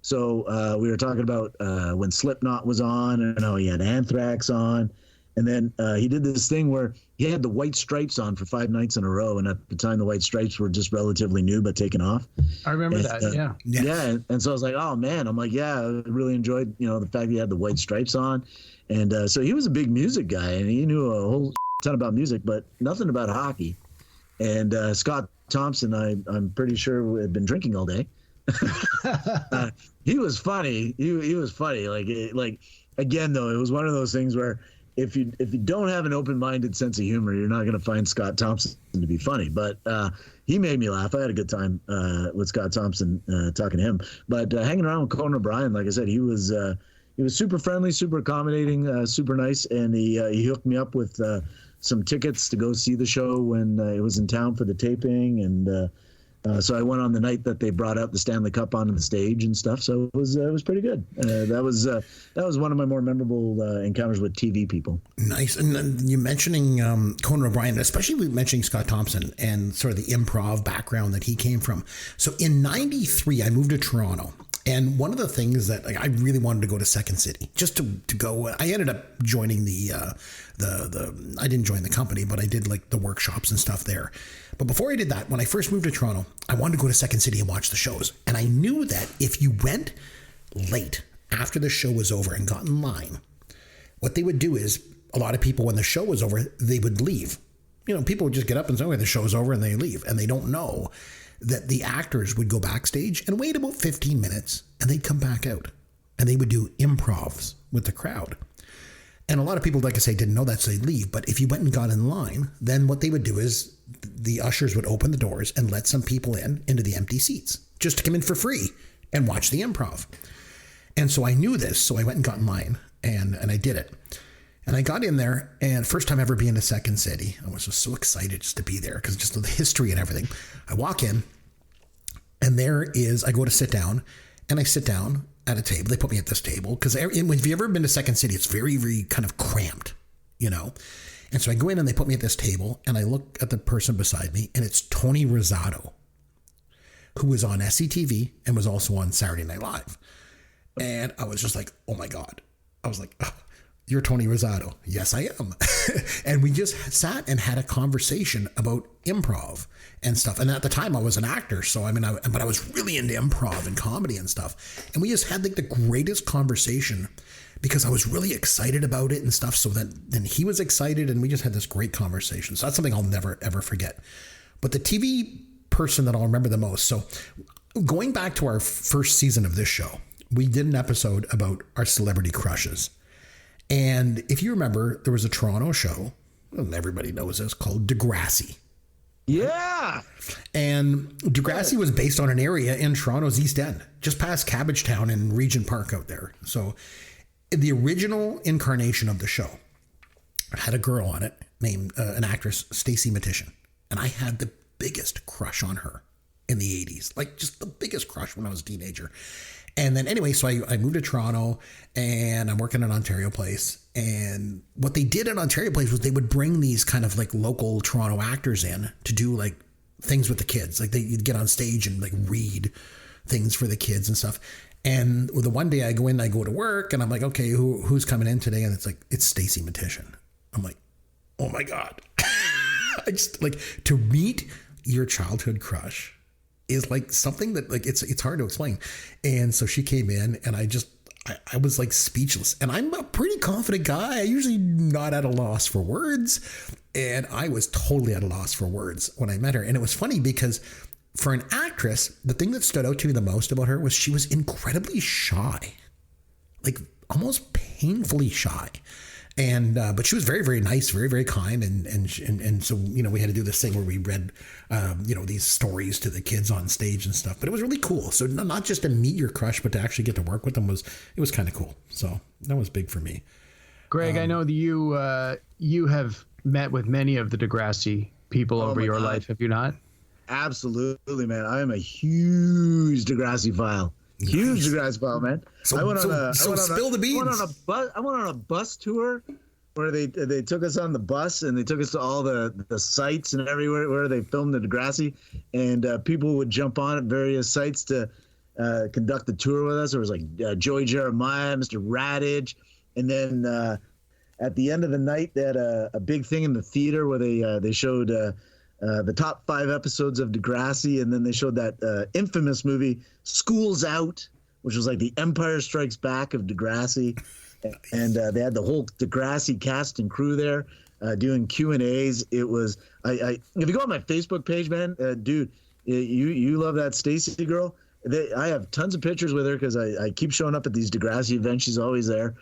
So we were talking about when Slipknot was on and how he had Anthrax on. And then he did this thing where he had the White Stripes on for 5 nights in a row. And at the time, the White Stripes were just relatively new, but taken off. I remember that, yeah. Yeah. And so I was like, oh, man. I'm like, yeah, I really enjoyed, the fact he had the White Stripes on. And so he was a big music guy, and he knew a whole ton about music, but nothing about hockey. And Scott Thompson, I'm pretty sure had been drinking all day. He was funny. He was funny. Like again, though, it was one of those things where if you don't have an open-minded sense of humor, you're not going to find Scott Thompson to be funny. But he made me laugh. I had a good time with Scott Thompson talking to him. But hanging around with Conan O'Brien, like I said, he was super friendly, super accommodating, super nice, and he hooked me up with some tickets to go see the show when it was in town for the taping, and so I went on the night that they brought out the Stanley Cup onto the stage and stuff. So it was pretty good. That was one of my more memorable encounters with TV people. Nice. And you mentioning Conan O'Brien, especially mentioning Scott Thompson and sort of the improv background that he came from. So in '93, I moved to Toronto. And one of the things that I really wanted to go to Second City, just to go. I ended up joining I didn't join the company, but I did like the workshops and stuff there. But before I did that, when I first moved to Toronto, I wanted to go to Second City and watch the shows. And I knew that if you went late after the show was over and got in line, what they would do is a lot of people, when the show was over, they would leave. You know, people would just get up and say, "Okay, the show's over," and they leave. And they don't know that the actors would go backstage and wait about 15 minutes and they'd come back out and they would do improvs with the crowd. And a lot of people, like I say, didn't know that, so they'd leave. But if you went and got in line, then what they would do is the ushers would open the doors and let some people into the empty seats just to come in for free and watch the improv. And so I knew this, so I went and got in line and I did it. And I got in there, and first time ever being to Second City, I was just so excited just to be there because just the history and everything. I walk in, and I go to sit down, and I sit down at a table. They put me at this table because if you've ever been to Second City, it's very, very kind of cramped, you know. And so I go in, and they put me at this table, and I look at the person beside me, and it's Tony Rosado, who was on SCTV and was also on Saturday Night Live. And I was just like, oh my God. I was like, oh, "You're Tony Rosado." "Yes, I am." And we just sat and had a conversation about improv and stuff. And at the time I was an actor. So, but I was really into improv and comedy and stuff. And we just had like the greatest conversation because I was really excited about it and stuff. So then he was excited and we just had this great conversation. So that's something I'll never, ever forget. But the TV person that I'll remember the most. So going back to our first season of this show, we did an episode about our celebrity crushes. And if you remember, there was a Toronto show, and everybody knows this, called Degrassi. Yeah. And Degrassi was based on an area in Toronto's East End, just past Cabbagetown and Regent Park out there. So the original incarnation of the show had a girl on it named an actress, Stacey Matishan. And I had the biggest crush on her in the 80s, like just the biggest crush when I was a teenager. And then anyway, so I moved to Toronto and I'm working at Ontario Place. And what they did at Ontario Place was they would bring these kind of like local Toronto actors in to do like things with the kids. Like you'd get on stage and like read things for the kids and stuff. And the one day I go in, I go to work and I'm like, okay, who's coming in today? And it's like, it's Stacey Matishan. I'm like, oh my God. I just like to meet your childhood crush is like something that like it's hard to explain. And so she came in and I was like speechless, and I'm a pretty confident guy. I usually not at a loss for words, and I was totally at a loss for words when I met her. And it was funny because for an actress, the thing that stood out to me the most about her was she was incredibly shy, like almost painfully shy. And but she was very, very nice, very, very kind, and so we had to do this thing where we read these stories to the kids on stage and stuff. But it was really cool. So not just to meet your crush, but to actually get to work with them was kind of cool. So that was big for me. Greg, I know that you have met with many of the Degrassi people over your life, have you not? Absolutely, man. I am a huge Degrassi file. Huge Degrassi file, man. Spill the beans. I went on a bus tour where they took us on the bus and they took us to all the sites and everywhere where they filmed the Degrassi, and people would jump on at various sites to conduct the tour with us. There was like Joey Jeremiah, Mr. Radage, and then at the end of the night they had a big thing in the theater where they showed the top 5 episodes of Degrassi, and then they showed that infamous movie School's Out, which was like the Empire Strikes Back of Degrassi. And they had the whole Degrassi cast and crew there doing Q&As. It was if you go on my Facebook page, man, dude, you love that Stacey girl. I have tons of pictures with her because I keep showing up at these Degrassi events. She's always there.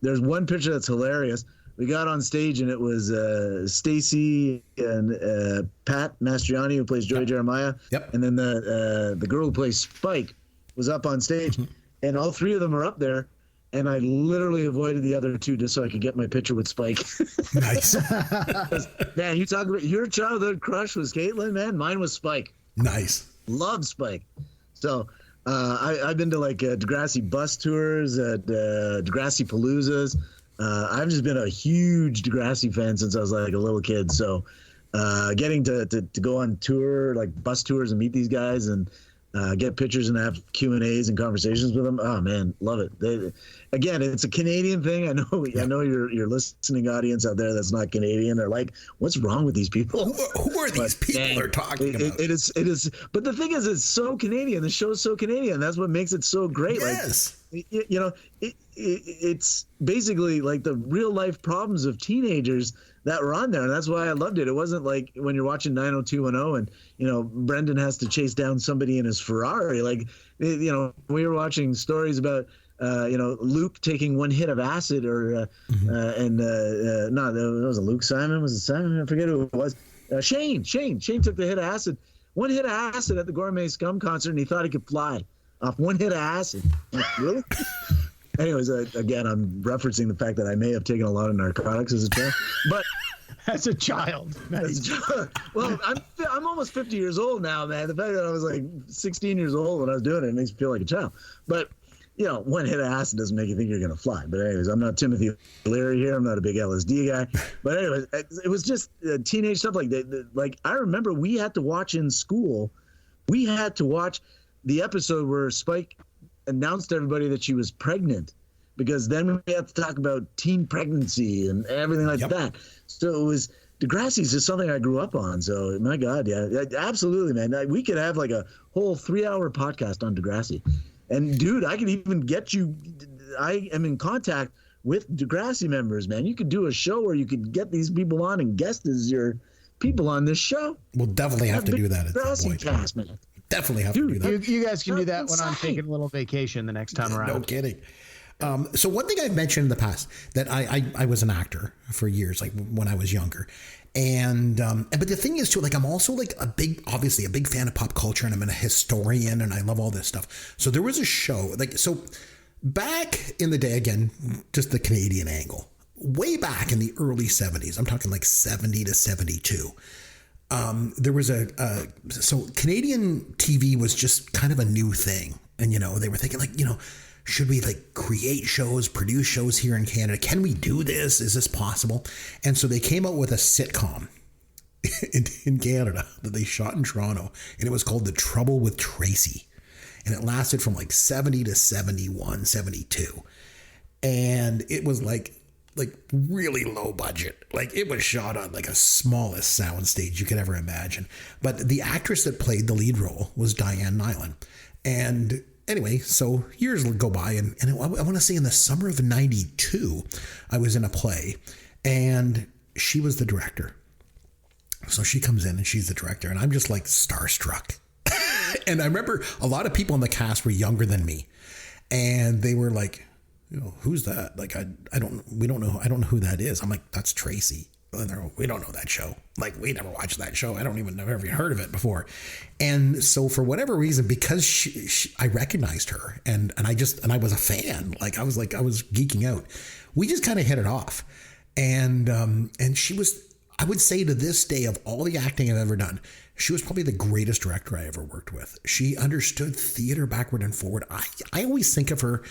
There's one picture that's hilarious. We got on stage and it was Stacey and Pat Mastriani, who plays Joey Jeremiah. Yep. And then the girl who plays Spike was up on stage, and all 3 of them are up there. And I literally avoided the other 2 just so I could get my picture with Spike. Nice. Man, you talk about your childhood crush was Caitlin, man. Mine was Spike. Nice. Love Spike. So I've been to like Degrassi bus tours, Degrassi Paloozas. I've just been a huge Degrassi fan since I was like a little kid. So getting to go on tour, like bus tours, and meet these guys and get pictures and have Q&As and conversations with them. Oh man, love it. Again, it's a Canadian thing. I know your listening audience out there that's not Canadian. They're like, what's wrong with these people? Who are these people they're talking about? It is. But the thing is, it's so Canadian. The show's so Canadian. That's what makes it so great. Yes. Like, it's basically like the real life problems of teenagers that were on there, and that's why I loved it. It wasn't like when you're watching 90210 and Brendan has to chase down somebody in his Ferrari. Like we were watching stories about Luke taking one hit of acid, or it wasn't Luke. Simon, was it Simon? I forget who it was. Shane took the hit of acid. One hit of acid at the Gourmet Scum concert, and he thought he could fly off one hit of acid. Like, really? Anyways, again, I'm referencing the fact that I may have taken a lot of narcotics as a child, but as a child. Well, I'm almost 50 years old now, man. The fact that I was like 16 years old when I was doing it makes me feel like a child. But one hit of acid doesn't make you think you're going to fly. But anyways, I'm not Timothy Leary here. I'm not a big LSD guy. But anyways, it was just teenage stuff like that. Like, I remember we had to watch in school. We had to watch the episode where Spike announced to everybody that she was pregnant, because then we had to talk about teen pregnancy and everything like that. So it was, Degrassi's just something I grew up on. So my God, yeah, absolutely, man. We could have like a whole 3-hour podcast on Degrassi. And dude, I could even get you, I am in contact with Degrassi members, man. You could do a show where you could get these people on and guest as your people on this show. We'll definitely have to do that at some point. Cast, man. Definitely have to do that. You guys can do that when I'm taking a little vacation the next time around. No kidding. So one thing I've mentioned in the past, that I was an actor for years, like when I was younger. And but the thing is too, like I'm also like obviously a big fan of pop culture, and I'm a historian and I love all this stuff. So there was a show, so back in the day, again, just the Canadian angle, way back in the early 70s, I'm talking like 70 to 72. There was so Canadian TV was just kind of a new thing. And, they were thinking like, should we like create shows, produce shows here in Canada? Can we do this? Is this possible? And so they came out with a sitcom in Canada that they shot in Toronto, and it was called The Trouble with Tracy. And it lasted from like 70 to 71, 72. And it was like really low budget. Like it was shot on like a smallest soundstage you could ever imagine. But the actress that played the lead role was Diane Nyland. And anyway, so years go by, and I want to say in the summer of 92, I was in a play, and she was the director. So she comes in and she's the director, and I'm just like starstruck. And I remember a lot of people in the cast were younger than me, and they were like, who's that? Like, I don't know who that is. I'm like, that's Tracy. And they're like, we don't know that show. Like, we never watched that show. I don't even know, ever heard of it before. And so for whatever reason, because I recognized her and I was a fan, like I was geeking out. We just kind of hit it off. And she was, I would say to this day, of all the acting I've ever done, she was probably the greatest director I ever worked with. She understood theater backward and forward. I always think of her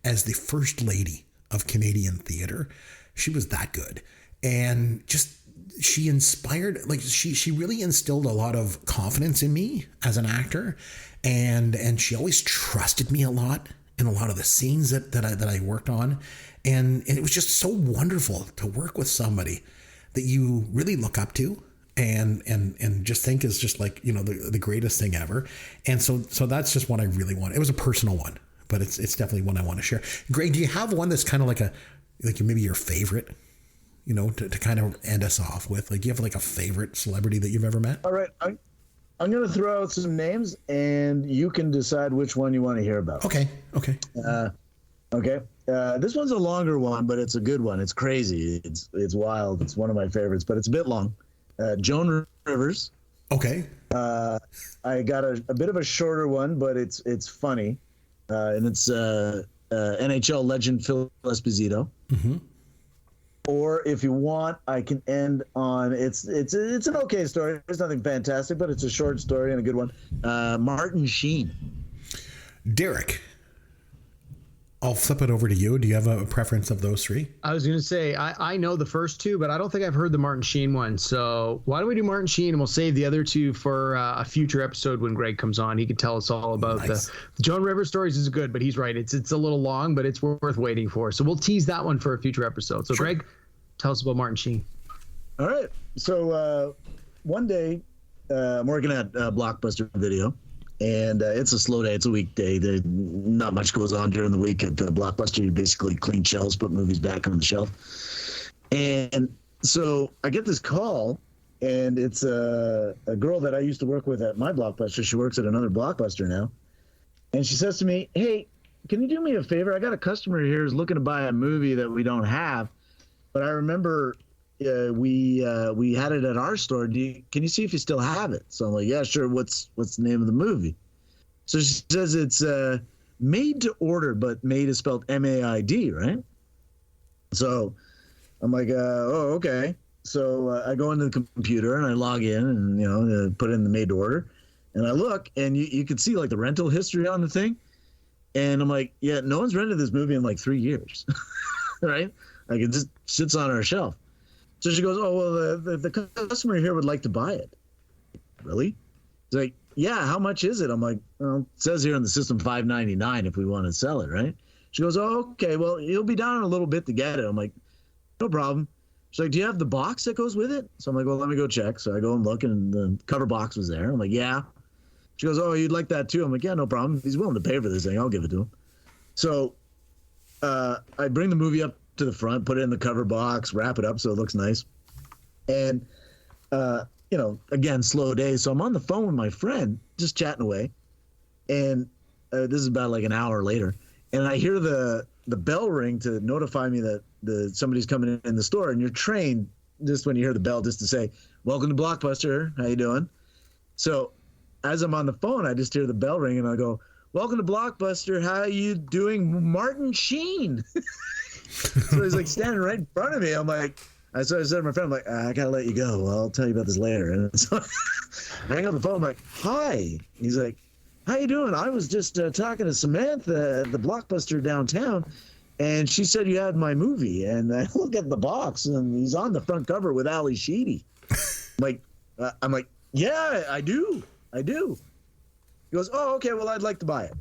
as the first lady of Canadian theater. She was that good. And just, she inspired, like she really instilled a lot of confidence in me as an actor. And she always trusted me a lot in a lot of the scenes that I worked on. And it was just so wonderful to work with somebody that you really look up to and just think is just like, the greatest thing ever. And so that's just what I really want. It was a personal one, but it's definitely one I want to share. Greg, do you have one that's kind of like maybe your favorite, to kind of end us off with? Like, do you have like a favorite celebrity that you've ever met? All right. I'm going to throw out some names, and you can decide which one you want to hear about. Okay. Okay. This one's a longer one, but it's a good one. It's crazy. It's wild. It's one of my favorites, but it's a bit long. Joan Rivers. Okay. I got a bit of a shorter one, but it's funny. And it's NHL legend Phil Esposito. Mm-hmm. Or if you want, I can end on it's an okay story. It's nothing fantastic, but it's a short story and a good one. Martin Sheen. Derek. I'll flip it over to you. Do you have a preference of those three? I was going to say, I know the first two, but I don't think I've heard the Martin Sheen one. So why don't we do Martin Sheen, and we'll save the other two for a future episode when Greg comes on. He can tell us all about the Joan Rivers stories. Is good, but he's right. It's a little long, but it's worth waiting for. So we'll tease that one for a future episode. So Greg, tell us about Martin Sheen. All right. So one day I'm working at Blockbuster Video. And it's a slow day. It's a weekday. Not much goes on during the week at Blockbuster. You basically clean shelves, put movies back on the shelf. And so I get this call, and it's a girl that I used to work with at my Blockbuster. She works at another Blockbuster now. And she says to me, "Hey, can you do me a favor? I got a customer here who's looking to buy a movie that we don't have. But I remember we had it at our store. Can you see if you still have it?" So I'm like, "Yeah, sure. What's the name of the movie?" So she says it's Made to Order, but Made is spelled M-A-I-D, right? So I'm like, "Oh, okay." So I go into the computer and I log in and put in the Made to Order, and I look, and you can see like the rental history on the thing, and I'm like, "Yeah, no one's rented this movie in like 3 years," right? Like it just sits on our shelf. So she goes, "Oh, well, the customer here would like to buy it." Really? She's like, "Yeah, how much is it?" I'm like, "Well, it says here in the system $5.99 if we want to sell it, right?" She goes, "Oh, okay, well, he'll be down in a little bit to get it." I'm like, "No problem." She's like, "Do you have the box that goes with it?" So I'm like, "Well, let me go check." So I go and look, and the cover box was there. I'm like, "Yeah." She goes, "Oh, you'd like that too?" I'm like, "Yeah, no problem. If he's willing to pay for this thing, I'll give it to him." So I bring the movie up to the front, put it in the cover box, wrap it up so it looks nice. And, again, slow day. So I'm on the phone with my friend, just chatting away. And this is about like an hour later. And I hear the bell ring to notify me that somebody's coming in the store. And you're trained just when you hear the bell just to say, "Welcome to Blockbuster. How you doing?" So as I'm on the phone, I just hear the bell ring and I go, "Welcome to Blockbuster. How you doing, Martin Sheen?" So he's like standing right in front of me. I'm like, I said to my friend, I'm like, "I gotta let you go. Well, I'll tell you about this later." And so I hang up the phone. I'm like, "Hi." He's like, "How you doing? I was just talking to Samantha at the Blockbuster downtown, and she said you had my movie." And I look at the box, and he's on the front cover with Ali Sheedy. I'm like, "Yeah, I do. He goes, "Oh, okay. Well, I'd like to buy it."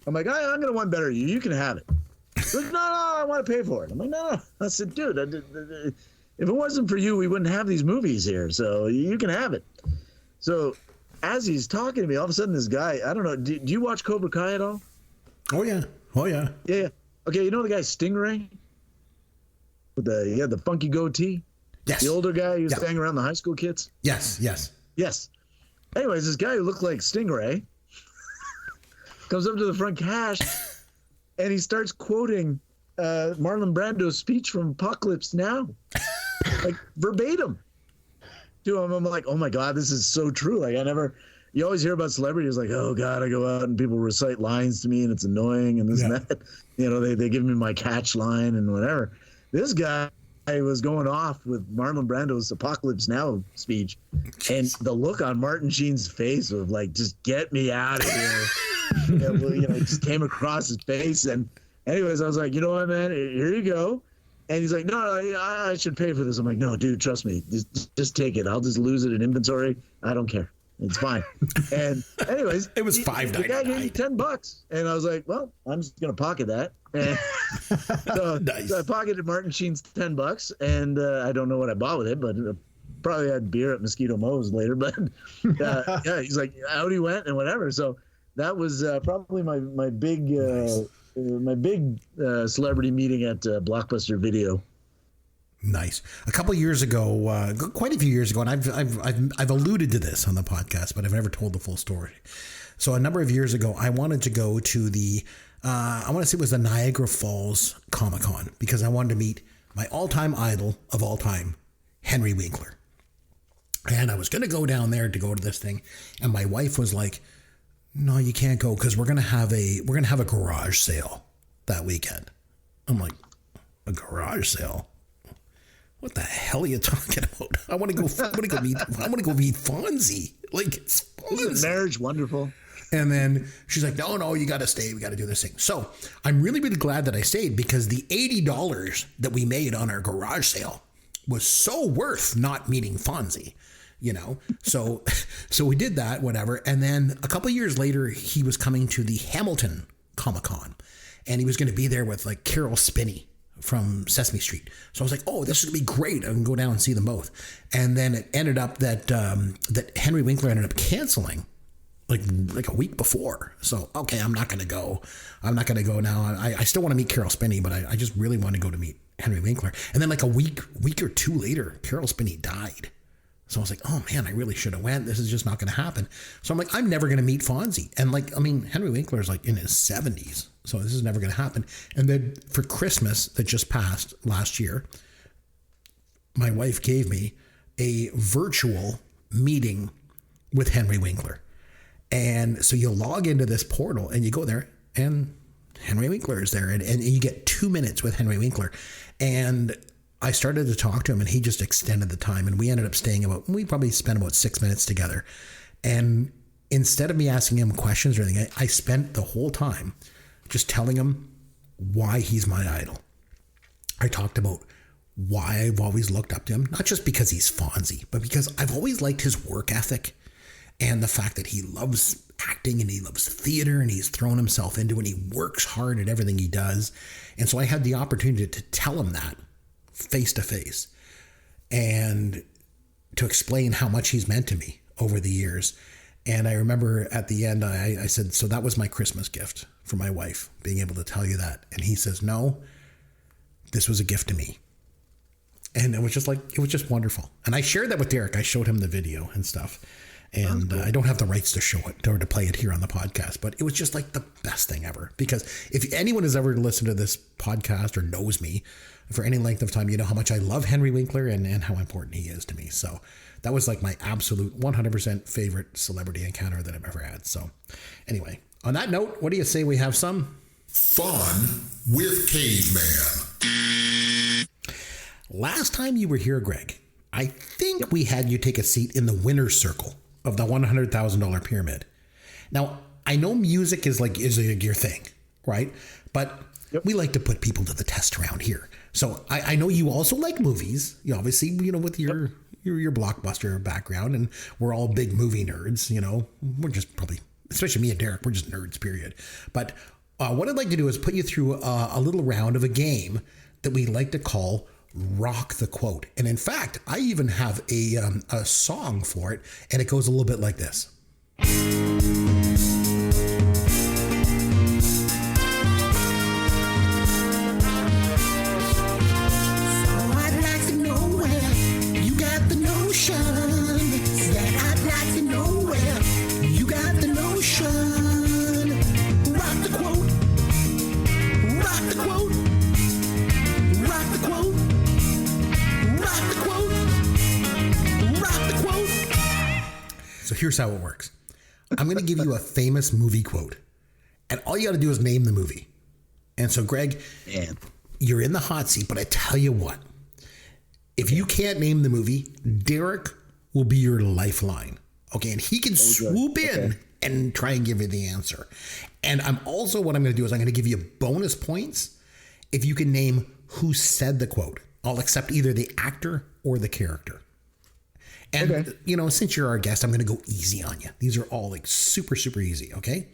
I'm like, "I'm gonna want better. You can have it." He's like, No, I want to pay for it. I'm like, no. I said, "Dude, if it wasn't for you, we wouldn't have these movies here. So you can have it." So as he's talking to me, all of a sudden this guy, I don't know, do you watch Cobra Kai at all? Oh, yeah. Yeah. Okay, you know the guy Stingray? He had the funky goatee? Yes. The older guy who used to hang around the high school kids? Yes. Anyways, this guy who looked like Stingray comes up to the front cash and he starts quoting Marlon Brando's speech from Apocalypse Now, like verbatim to him. I'm like, "Oh my God, this is so true." Like you always hear about celebrities like, "Oh God, I go out and people recite lines to me and it's annoying and this and that." They give me my catch line and whatever. This guy was going off with Marlon Brando's Apocalypse Now speech, and the look on Martin Sheen's face of like, "Just get me out of here." It just came across his face. And anyways, I was like, "You know what, man, here you go." And he's like, "No, I should pay for this." I'm like, "No, dude, trust me. Just take it. I'll just lose it in inventory. I don't care. It's fine." And anyways, it was $5.99. The guy gave me $10, and I was like, "Well, I'm just gonna pocket that." And so I pocketed Martin Sheen's $10, and I don't know what I bought with it, but probably had beer at Mosquito Mo's later. But yeah, he's like, out he went and whatever. So that was probably my big celebrity meeting at Blockbuster Video. Nice. A couple of years ago, quite a few years ago, and I've alluded to this on the podcast, but I've never told the full story. So a number of years ago, I wanted to go to the, I want to say it was the Niagara Falls Comic-Con, because I wanted to meet my all-time idol of all time, Henry Winkler. And I was going to go down there to go to this thing, and my wife was like, "No, you can't go because we're gonna have a garage sale that weekend." I'm like, "A garage sale? What the hell are you talking about? I want to go meet Fonzie. Like, it's Fonzie. Isn't marriage wonderful?" And then she's like, no, you got to stay. We got to do this thing. So I'm really, really glad that I stayed, because the $80 that we made on our garage sale was so worth not meeting Fonzie, you know? So we did that, whatever. And then a couple of years later, he was coming to the Hamilton Comic-Con, and he was going to be there with like Carol Spinney from Sesame Street. So I was like, oh, this is going to be great. I can go down and see them both. And then it ended up that that Henry Winkler ended up canceling like a week before. So, okay, I'm not going to go. I'm not going to go now. I still want to meet Carol Spinney, but I just really want to go to meet Henry Winkler. And then like a week or two later, Carol Spinney died. So I was like, oh man, I really should have went. This is just not going to happen. So I'm like, I'm never going to meet Fonzie. And like, I mean, Henry Winkler is like in his 70s. So this is never going to happen. And then for Christmas that just passed last year, my wife gave me a virtual meeting with Henry Winkler. And so you log into this portal and you go there and Henry Winkler is there. And you get 2 minutes with Henry Winkler. And I started to talk to him and he just extended the time. And we ended up we probably spent about 6 minutes together. And instead of me asking him questions or anything, I spent the whole time just telling him why he's my idol. I talked about why I've always looked up to him, not just because he's Fonzie, but because I've always liked his work ethic and the fact that he loves acting and he loves theater and he's thrown himself into it and he works hard at everything he does. And so I had the opportunity to tell him that face to face and to explain how much he's meant to me over the years. And I remember at the end, I said, so that was my Christmas gift for my wife, being able to tell you that. And he says, no, this was a gift to me. And it was just wonderful. And I shared that with Derek. I showed him the video and stuff. And I don't have the rights to show it or to play it here on the podcast, but it was just like the best thing ever. Because if anyone has ever listened to this podcast or knows me for any length of time, you know how much I love Henry Winkler and how important he is to me. So that was like my absolute 100% favorite celebrity encounter that I've ever had. So anyway, on that note, what do you say we have some fun with Caveman? Last time you were here, Greg, I think we had you take a seat in the winner's circle of the $100,000 pyramid. Now, I know music is your thing, right? But we like to put people to the test around here. So I know you also like movies. You obviously, you know, with your blockbuster background, and we're all big movie nerds. You know, we're just probably, especially me and Derek, we're just nerds, period. But what I'd like to do is put you through a little round of a game that we like to call Rock the Quote. And in fact, I even have a song for it, and it goes a little bit like this. So here's how it works. I'm going to give you a famous movie quote, and all you got to do is name the movie. And so, Greg, you're in the hot seat, but I tell you what, if you can't name the movie, Derek will be your lifeline. Okay, and he can swoop in and try and give you the answer. And what I'm going to do is I'm going to give you bonus points if you can name who said the quote. I'll accept either the actor or the character. And, you know, since you're our guest, I'm going to go easy on you. These are all like super, super easy, okay?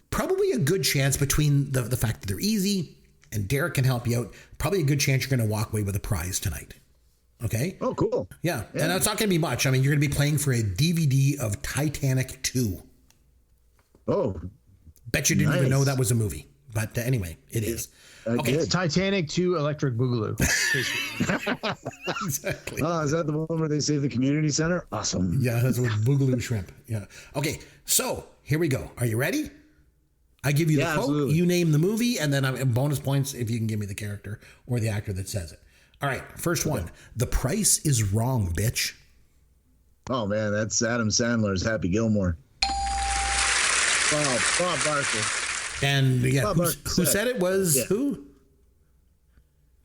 Probably a good chance between the fact that they're easy and Derek can help you out, probably a good chance you're going to walk away with a prize tonight, okay? Oh, cool. Yeah. And it's not going to be much. I mean, you're going to be playing for a DVD of Titanic 2. Oh. Bet you didn't even know that was a movie. But anyway, it is. Okay, it's Titanic 2 Electric Boogaloo. Exactly. Oh, is that the one where they save the community center? Awesome. Yeah, that's with Boogaloo Shrimp. Yeah. Okay, so here we go. Are you ready? I give you the quote, absolutely. You name the movie, and then bonus points if you can give me the character or the actor that says it. All right, first one. The price is wrong, bitch. Oh, man, that's Adam Sandler's Happy Gilmore. Bob Barker. And yeah, who said it was who?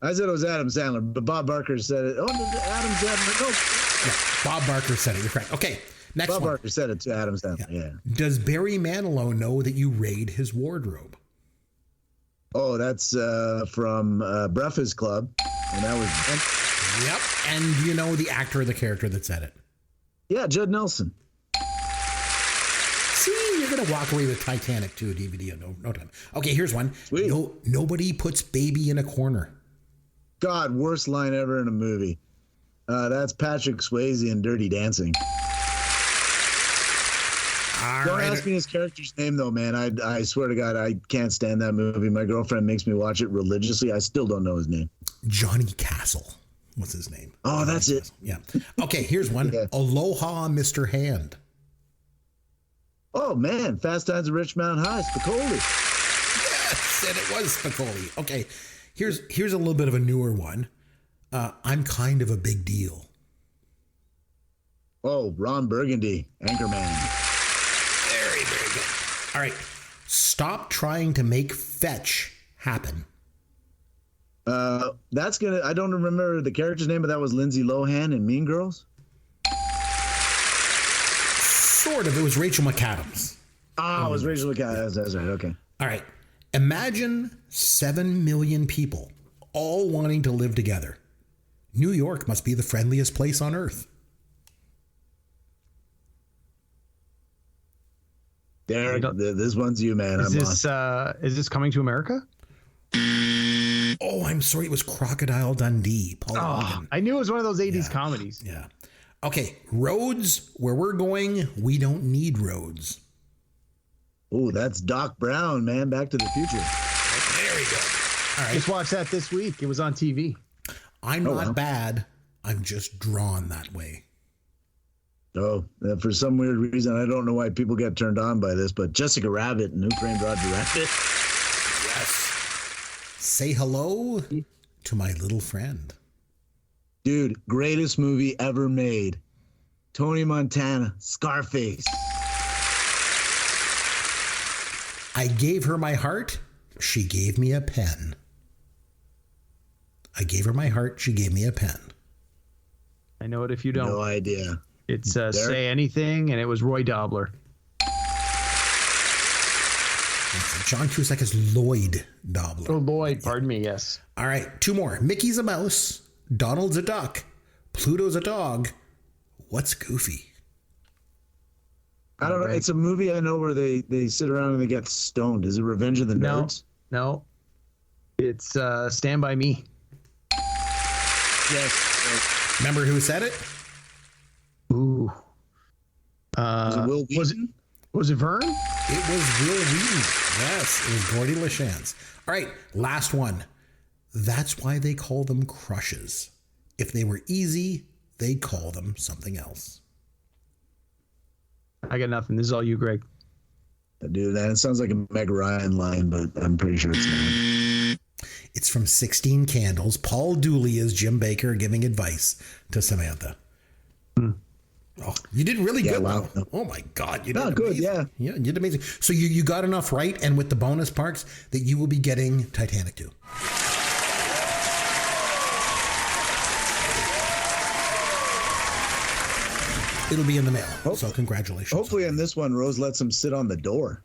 I said it was Adam Sandler, but Bob Barker said it. Oh, Adam Sandler. No. Yeah, Bob Barker said it. You're correct. Okay, Next Bob one. Barker said it to Adam Sandler. Yeah. Does Barry Manilow know that you raid his wardrobe? Oh, that's from Breakfast Club, and that was. Yep. And do you know the actor or the character that said it? Yeah, Judd Nelson. See, you're gonna walk away with Titanic 2 DVD in no time. Okay, here's one. Sweet. Nobody puts baby in a corner. God, worst line ever in a movie. That's Patrick Swayze in Dirty Dancing. Don't ask me his character's name, though, man. I swear to God, I can't stand that movie. My girlfriend makes me watch it religiously. I still don't know his name. Johnny Castle. What's his name? Oh, that's it. Yeah. Okay, here's one. Yeah. Aloha, Mr. Hand. Oh, man. Fast Times at Richmond High, Spicoli. Yes, and it was Spicoli. Okay, here's a little bit of a newer one. I'm kind of a big deal. Oh, Ron Burgundy, Anchorman. Very, very good. All right. Stop trying to make fetch happen. That's gonna. I don't remember the character's name, but that was Lindsay Lohan in Mean Girls. Sort of. It was Rachel McAdams. Oh, it was Rachel McAdams. That's right. Okay. All right. Imagine 7 million people all wanting to live together. New York must be the friendliest place on earth. Derek, this one's you, man. Is this Coming to America? Oh, I'm sorry. It was Crocodile Dundee. Paul Hogan. I knew it was one of those 80s comedies. Yeah. Okay. Roads, where we're going, we don't need roads. Oh, that's Doc Brown, man. Back to the Future. Very good. All right. Just watched that this week. It was on TV. I'm not bad. I'm just drawn that way. Oh, for some weird reason, I don't know why people get turned on by this, but Jessica Rabbit and Who Framed Roger Rabbit. Yes. Say hello to my little friend. Dude, greatest movie ever made. Tony Montana, Scarface. I gave her my heart. She gave me a pen. I gave her my heart. She gave me a pen. I know it if you don't. No idea. It's Say Anything, and it was Roy Dobler. John Cusack is Lloyd Dobler. Oh, Lloyd, pardon me, yes. All right, 2 more. Mickey's a mouse. Donald's a duck. Pluto's a dog. What's Goofy? I don't know. It's a movie I know where they sit around and they get stoned. Is it Revenge of the Nerds? No. It's Stand By Me. Yes. Remember who said it? Ooh. Was it Will Wheaton? Was it Vern? It was Will Wheaton. Yes, it was Gordy LaChance. All right, last one. That's why they call them crushes. If they were easy, they'd call them something else. I got nothing. This is all you, Greg. Dude, that it sounds like a Meg Ryan line, but I'm pretty sure it's not. It's from 16 Candles. Paul Dooley is Jim Baker giving advice to Samantha. Oh, you did really good. Wow. Oh my God, you did good. amazing. Yeah, you did amazing. So you got enough right, and with the bonus parts, that you will be getting Titanic 2. It'll be in the mail. So congratulations. Hopefully, in this one, Rose lets him sit on the door.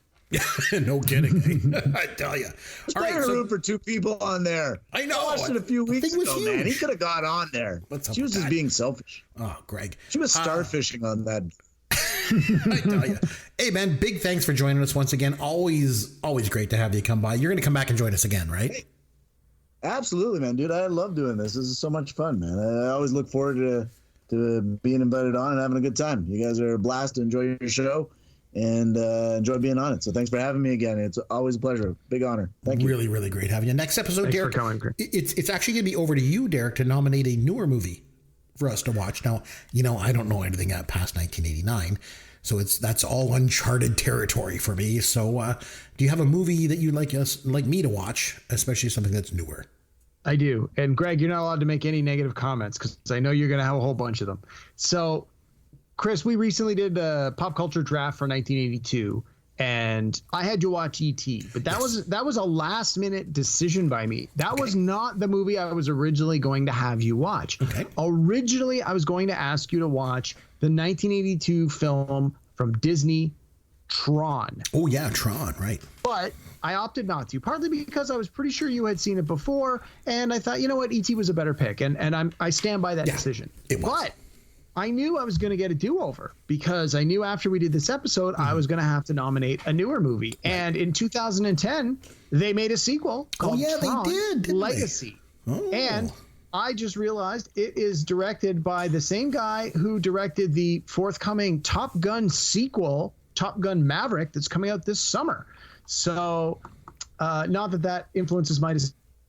No kidding. I tell you. All right, room for 2 people on there. I know. I watched it a few weeks ago, huge. man. He could have got on there. She was just being selfish. Oh, Greg. She was starfishing on that. I tell you. Hey, man, big thanks for joining us once again. Always great to have you come by. You're going to come back and join us again, right? Hey, absolutely, man. Dude, I love doing this. This is so much fun, man. I always look forward to being invited on and having a good time. You guys are a blast to enjoy your show and enjoy being on it. So thanks for having me again. It's always a pleasure. Big honor. Thank you. Really, really great having you. Next episode, Thanks Derek. for coming, Greg. It's actually going to be over to you, Derek, to nominate a newer movie for us to watch. Now, I don't know anything past 1989, so that's all uncharted territory for me. So, do you have a movie that you'd like me to watch, especially something that's newer? I do. And Greg, you're not allowed to make any negative comments because I know you're going to have a whole bunch of them. So, Chris, we recently did a pop culture draft for 1982, and I had to watch E.T., but that was a last minute decision by me. That was not the movie I was originally going to have you watch. Okay. Originally, I was going to ask you to watch the 1982 film from Disney, Tron. Oh, yeah, Tron, right. But I opted not to, partly because I was pretty sure you had seen it before, and I thought, you know what, E.T. was a better pick, and I stand by that decision. It was. But I knew I was going to get a do-over because I knew after we did this episode, I was going to have to nominate a newer movie. Right. And in 2010, they made a sequel called Tron they did, didn't Legacy. They? Oh. And I just realized it is directed by the same guy who directed the forthcoming Top Gun sequel, Top Gun Maverick, that's coming out this summer. So not that influences my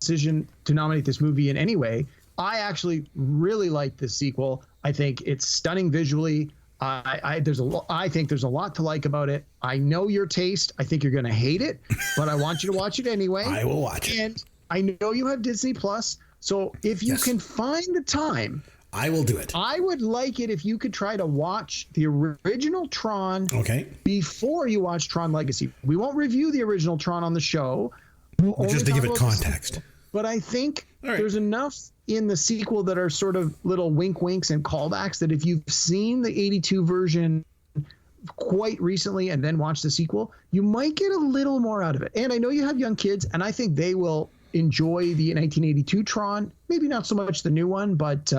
decision to nominate this movie in any way. I actually really like this sequel. I think it's stunning visually. I think there's a lot to like about it. I know your taste. I think you're going to hate it, but I want you to watch it anyway. I will watch it. And I know you have Disney Plus, so if you can find the time, I will do it. I would like it if you could try to watch the original Tron before you watch Tron Legacy. We won't review the original Tron on the show. Just to give it context. But I think there's enough in the sequel that are sort of little wink winks and callbacks that if you've seen the 82 version quite recently and then watch the sequel, you might get a little more out of it. And I know you have young kids, and I think they will enjoy the 1982 Tron. Maybe not so much the new one, but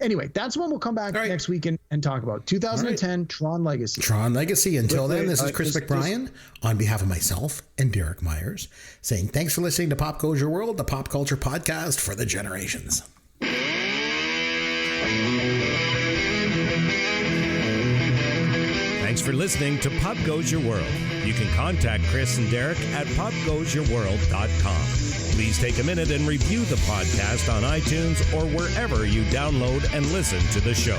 anyway, that's when we'll come back next week and talk about 2010 Tron Legacy. Tron Legacy. Until then, this is Chris McBrien on behalf of myself and Derek Myers saying thanks for listening to Pop Goes Your World, the pop culture podcast for the generations. Thanks for listening to Pop Goes Your World. You can contact Chris and Derek at popgoesyourworld.com. Please take a minute and review the podcast on iTunes or wherever you download and listen to the show.